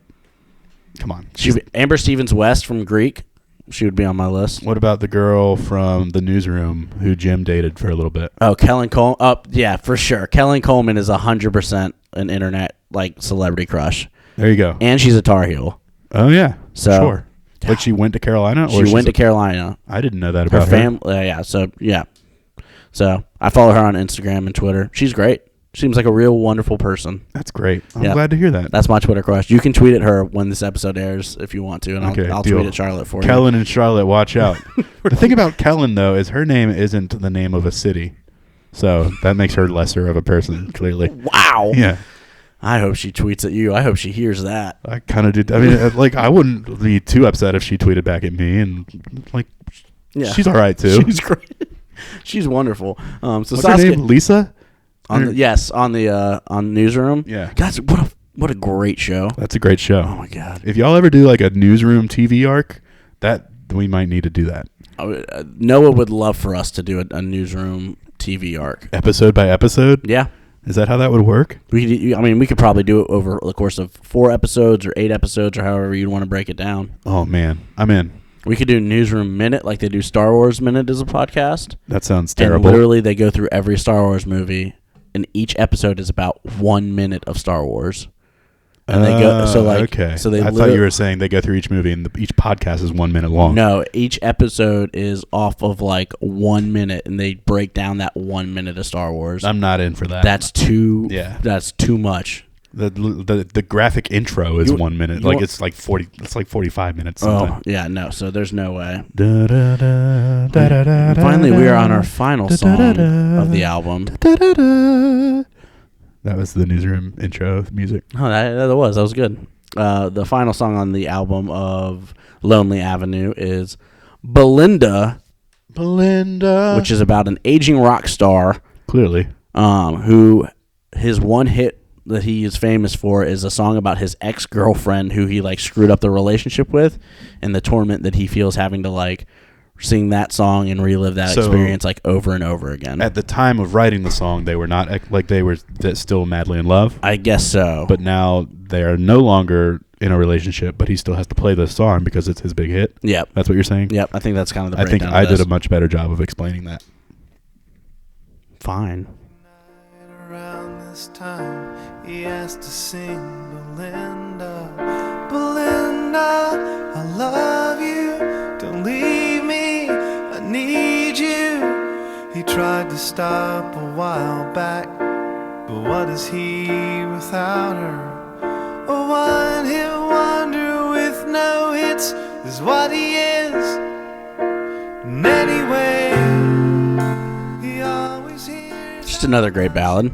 Come on. Amber Stevens West from Greek. She would be on my list. What about the girl from the newsroom who Jim dated for a little bit? Oh, Kellen Coleman. Yeah, for sure. Kellen Coleman is 100% an internet like celebrity crush, There you go. and she's a Tar Heel. Oh yeah, So- sure. Like she went to Carolina, or She went to Carolina. I didn't know that Her about her. family. Yeah. So I follow her on Instagram and Twitter. She's great. Seems like a real wonderful person. That's great. I'm Yeah. glad to hear that. That's my Twitter crush. You can tweet at her when this episode airs if you want to, and Okay, I'll deal. tweet at Charlotte for you. Kellen and Charlotte, watch out. The thing about Kellen, though, is her name isn't the name of a city. So that makes her lesser of a person, clearly. Wow. Yeah. I hope she tweets at you. I hope she hears that. I kind of did. I mean, like, I wouldn't be too upset if she tweeted back at me. And, like, Yeah. she's all right, too. She's great. She's wonderful. So What's her Saskia, name? Lisa? on Newsroom. Yeah. Guys, what a great show. That's a great show. Oh my god. If y'all ever do, like, a newsroom TV arc, that we might need to do that. Noah would love for us to do a Newsroom TV arc. Episode by episode? Yeah. Is that how that would work? We could probably do it over the course of 4 episodes or 8 episodes or however you'd want to break it down. Oh, man. I'm in. We could do Newsroom Minute like they do Star Wars Minute as a podcast. That sounds And terrible. literally they go through every Star Wars movie, and each episode is about 1 minute of Star Wars. And they go okay. So they I thought you were saying they go through each movie and each podcast is 1 minute long. No, each episode is off of like 1 minute, and they break down that 1 minute of Star Wars. I'm not in for that. That's too. Yeah. That's too much. The grapik intro is 1 minute. Like it's like 40. It's like 45 minutes. Oh Sometimes. yeah, no. So there's no way. Da, da, da, da, da, da, Finally, we are on our da, final da, song da, da, of the album. da, da, da. That was the newsroom intro music. Oh, that was good. The final song on the album of Lonely Avenue is Belinda, which is about an aging rock star Clearly. who his one hit that he is famous for is a song about his ex-girlfriend who he like screwed up the relationship with, and the torment that he feels having to like sing that song and relive that experience like over and over again. At the time of writing the song, they were not like they were still madly in love. I guess so. But now they are no longer in a relationship, but he still has to play this song because it's his big hit. Yep. That's what you're saying? Yep. I think that's kind of the I think breakdown I of did this. a much better job of explaining that. Fine. Around this time, he asked to sing Belinda, Belinda, I love you, don't leave me, I need you. He tried to stop a while back, but what is he without her? A one-hit wonder with no hits is what he is. And anyway, he another great ballad.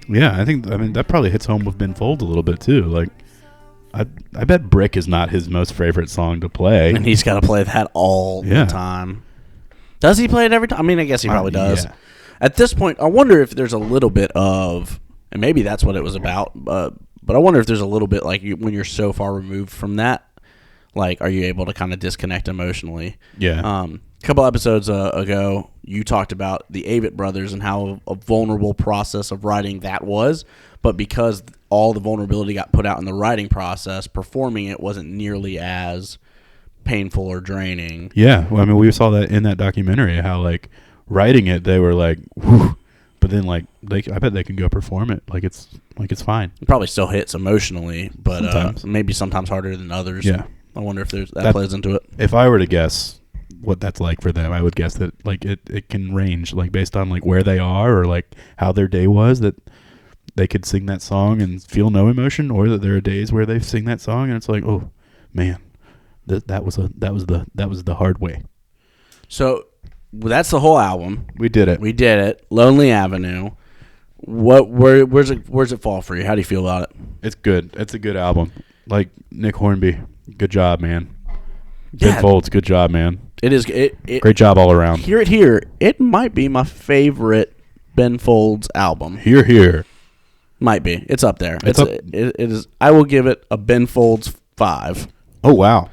Yeah, I mean that probably hits home with Ben Folds a little bit too. Like, I bet Brick is not his most favorite song to play. And he's got to play that all the time. Does he play it every time? I mean, I guess he probably does. Yeah. At this point, I wonder if there's a little bit of, and maybe that's what it was about, but I wonder if there's a little bit, like, when you're so far removed from that, like, are you able to kind of disconnect emotionally? Yeah. A couple episodes ago, you talked about the Avett brothers and how a vulnerable process of writing that was, but because all the vulnerability got put out in the writing process, performing it wasn't nearly as painful or draining. Yeah, well, I mean, we saw that in that documentary, how, like, writing it, they were like, whew, but then, like, I bet they can go perform it, like it's fine. It probably still hits emotionally, but Sometimes. maybe sometimes harder than others. Yeah. I wonder if that plays into it. If I were to guess what that's like for them, I would guess that, like, it can range, like, based on, like, where they are or, like, how their day was, that they could sing that song and feel no emotion, or that there are days where they sing that song and it's like, oh man, that was the hard way. So that's the whole album. We did it. We did it. Lonely Avenue. Where's it fall for you? How do you feel about it? It's good. It's a good album. Like Nick Hornby, good job, man. Yeah. Ben Folds, good job, man. It is. Great job all around. Hear it here. It might be my favorite Ben Folds album. Hear, hear. Might be. It's up there. It's up. It is. I will give it a Ben Folds 5. Oh wow,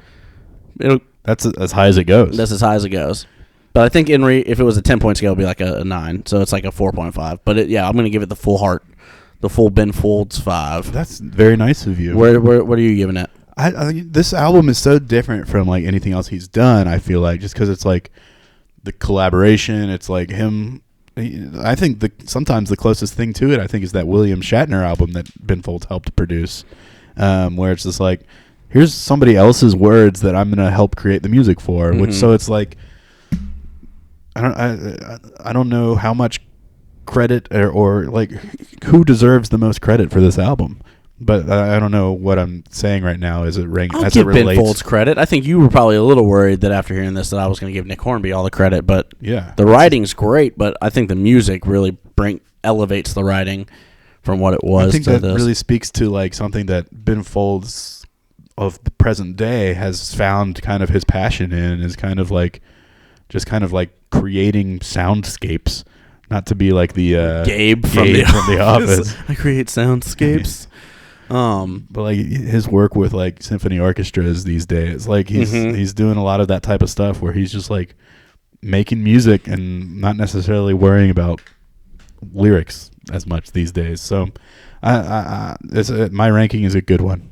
that's as high as it goes. That's as high as it goes. But I think if it was a 10-point scale, it would be like a 9. So it's like a 4.5. But I'm going to give it the full heart, the full Ben Folds 5. That's very nice of you. What are you giving it? I this album is so different from, like, anything else he's done. I feel like, just because it's like the collaboration. It's like him. I think sometimes the closest thing to it, I think, is that William Shatner album that Ben Folds helped produce, where it's just like, here's somebody else's words that I'm gonna help create the music for. Mm-hmm. Which, so it's like, I don't know how much credit or like who deserves the most credit for this album. But I don't know what I'm saying right now. Is it rank? I'll give Ben Folds credit. I think you were probably a little worried that after hearing this that I was going to give Nick Hornby all the credit. But yeah, the writing's great. But I think the music really elevates the writing from what it was. I think to that this. really speaks to, like, something that Ben Folds of the present day has found kind of his passion in, is kind of like creating soundscapes. Not to be like the Gabe from the Office. I create soundscapes. But like his work with, like, symphony orchestras these days, like he's doing a lot of that type of stuff where he's just like making music and not necessarily worrying about lyrics as much these days. So my ranking is a good one.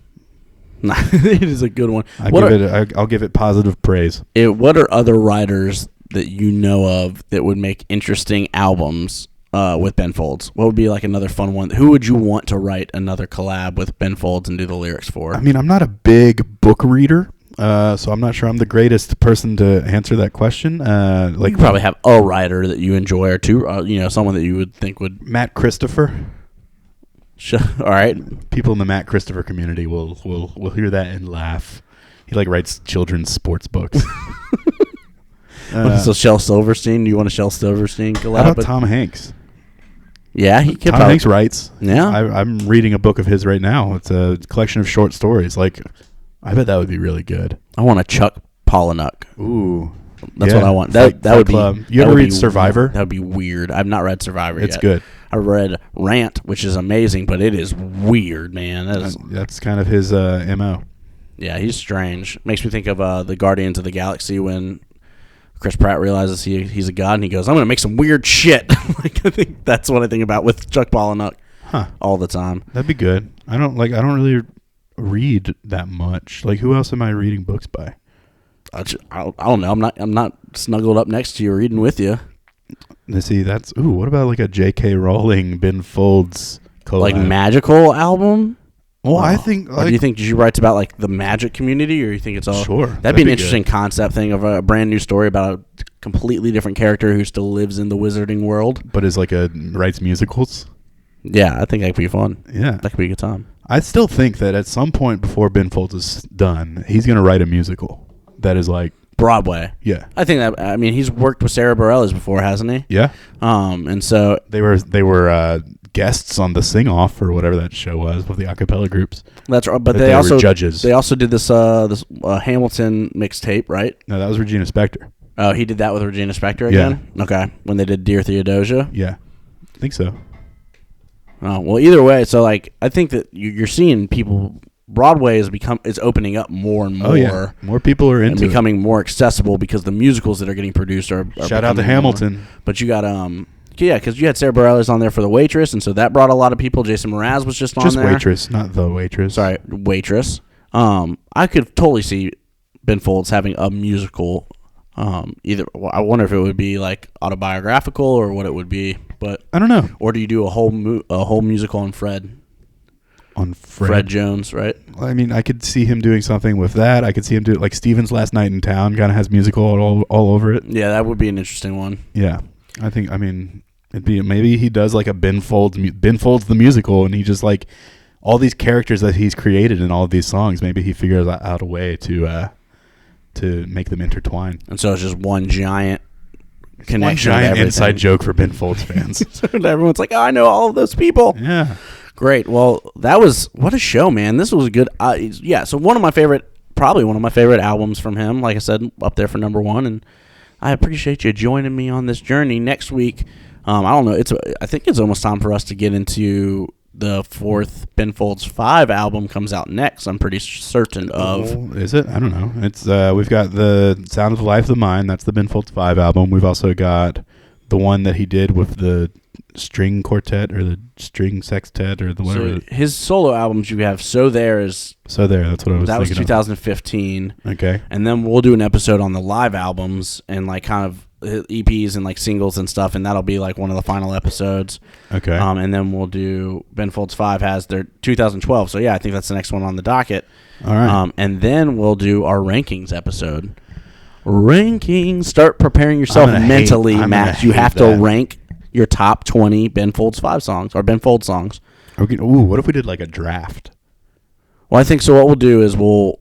It is a good one. I'll give it positive praise. What are other writers that you know of that would make interesting albums with Ben Folds? What would be like another fun one? Who would you want to write another collab with Ben Folds and do the lyrics for? I mean, I'm not a big book reader, so I'm not sure I'm the greatest person to answer that question. Like, you probably have a writer that you enjoy, or two, someone that you would think would. Matt Christopher. All right. People in the Matt Christopher community will hear that and laugh. He, like, writes children's sports books. So Shel Silverstein? Do you want a Shel Silverstein collab? How about Tom Hanks? Yeah, he could. Tom Hanks writes. Yeah, I'm reading a book of his right now. It's a collection of short stories. Like, I bet that would be really good. I want a Chuck Palahniuk. Ooh, that's what I want. That would be. You ever read Survivor? That would be weird. I've not read Survivor yet. It's good. I read Rant, which is amazing, but it is weird, man. That's kind of his MO. Yeah, he's strange. Makes me think of the Guardians of the Galaxy when Chris Pratt realizes he's a god and he goes, I'm going to make some weird shit. Like, I think that's what I think about with Chuck Palahniuk all the time. That'd be good. I don't really read that much. Like, who else am I reading books by? I don't know. I'm not snuggled up next to you reading with you. Let's see, what about like a J.K. Rowling, Ben Folds collab? Like magical album? Well, I think. Or do you think she writes about like the magic community, or you think it's all? Sure, that'd be an interesting concept thing of a brand new story about a completely different character who still lives in the wizarding world, but is like writes musicals. Yeah, I think that'd be fun. Yeah, that could be a good time. I still think that at some point before Ben Folds is done, he's going to write a musical that is like Broadway. Yeah. I think that. I mean, he's worked with Sarah Bareilles before, hasn't he? Yeah. And so They were guests on the Sing Off or whatever that show was with the a cappella groups. that's right. But But they they were also judges. They also did this Hamilton mixtape, right? No, that was Regina Spektor. Oh, he did that with Regina Spektor again. Okay, when they did Dear Theodosia. Yeah. I think so. Oh, well, either way, so like I think that you're seeing people. Broadway is opening up more and more. Oh, yeah. More people are and into becoming more accessible because the musicals that are getting produced are Shout out to becoming Hamilton. more. But you got because you had Sarah Bareilles on there for The Waitress, and so that brought a lot of people. Jason Mraz was just on Just there. Waitress, not The Waitress. Sorry, Waitress. I could totally see Ben Folds having a musical. Either I wonder if it would be like autobiographical or what it would be, but I don't know. or do you do a whole musical on Fred? On Fred Jones, right? I mean, I could see him doing something with that. I could see him do like Steven's Last Night in Town. Kind of has musical all over it. Yeah, that would be an interesting one. Yeah, I think. I mean, it'd be maybe he does like a Ben Folds the musical, and he just like all these characters that he's created in all of these songs. Maybe he figures out a way to make them intertwine. And so it's just one giant connection. One giant inside joke for Ben Folds fans. So everyone's like, oh, I know all of those people. Yeah. Great. Well, what a show, man. This was a good. So probably one of my favorite albums from him. Like I said, up there for number one. And I appreciate you joining me on this journey. Next week, I don't know. I think it's almost time for us to get into the fourth Ben Folds 5 album comes out next. I'm pretty certain of. Is it? I don't know. It's we've got the Sound of the Life of the Mind. That's the Ben Folds 5 album. We've also got the one that he did with the string quartet or the string sextet or the whatever. So his solo albums you have. So that's what I was thinking. That was 2015. Okay. And then we'll do an episode on the live albums and like kind of EPs and like singles and stuff, and that'll be like one of the final episodes. Okay. And then we'll do Ben Folds 5 has their 2012. So yeah, I think that's the next one on the docket. All right. And then we'll do our rankings episode. Rankings. Start preparing yourself mentally, Matt. You have to rank your top 20 Ben Folds 5 songs or Ben Folds songs. Okay. Ooh, what if we did like a draft? Well, I think so. What we'll do is we'll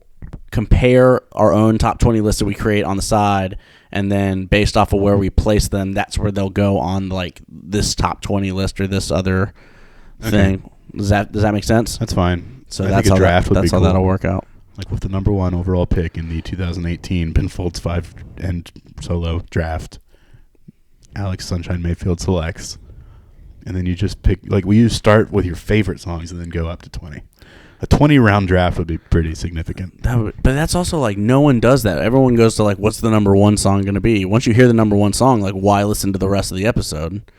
compare our own top 20 lists that we create on the side, and then based off of where we place them, that's where they'll go on like this top 20 list or this other thing. Does that make sense? That's fine. So I that's think how a draft would be that's how cool. that'll work out. Like with the number one overall pick in the 2018 Ben Folds 5 and solo draft, Alex Sunshine Mayfield selects, and then you just pick. Like you start with your favorite songs and then go up to 20. A 20-round draft would be pretty significant. But that's also like no one does that. Everyone goes to like, what's the number one song going to be? Once you hear the number one song, like why listen to the rest of the episode?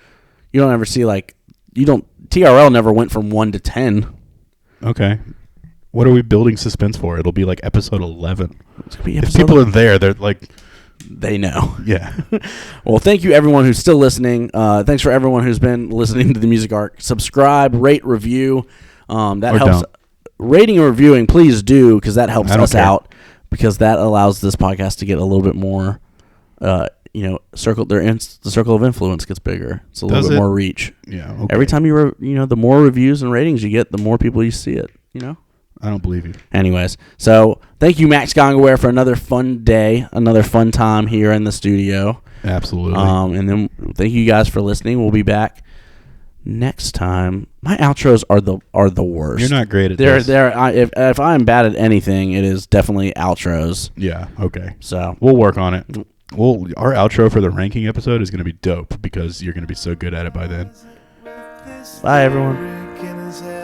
You don't ever see TRL never went from 1 to 10. Okay. What are we building suspense for? It'll be like episode 11. It's gonna be If episode people are there, they're like, they know. yeah. Well, thank you everyone who's still listening. Thanks for everyone who's been listening to the Music Arc. Subscribe, rate, review. That Or helps. don't. Rating and reviewing, please do, because that helps I don't us care. out. Because that allows this podcast to get a little bit more. The circle of influence gets bigger. It's a little Does bit it? more reach. Yeah. Okay. Every time the more reviews and ratings you get, the more people you see it. I don't believe you. Anyways, so thank you, Max Gongaware, for another fun day, another fun time here in the studio. Absolutely. And then thank you guys for listening. We'll be back next time. My outros are the worst. You're not great at this. If I'm bad at anything, it is definitely outros. Yeah. Okay. So We'll work on it. Our outro for the ranking episode is going to be dope because you're going to be so good at it by then. bye, everyone. Rick in his head.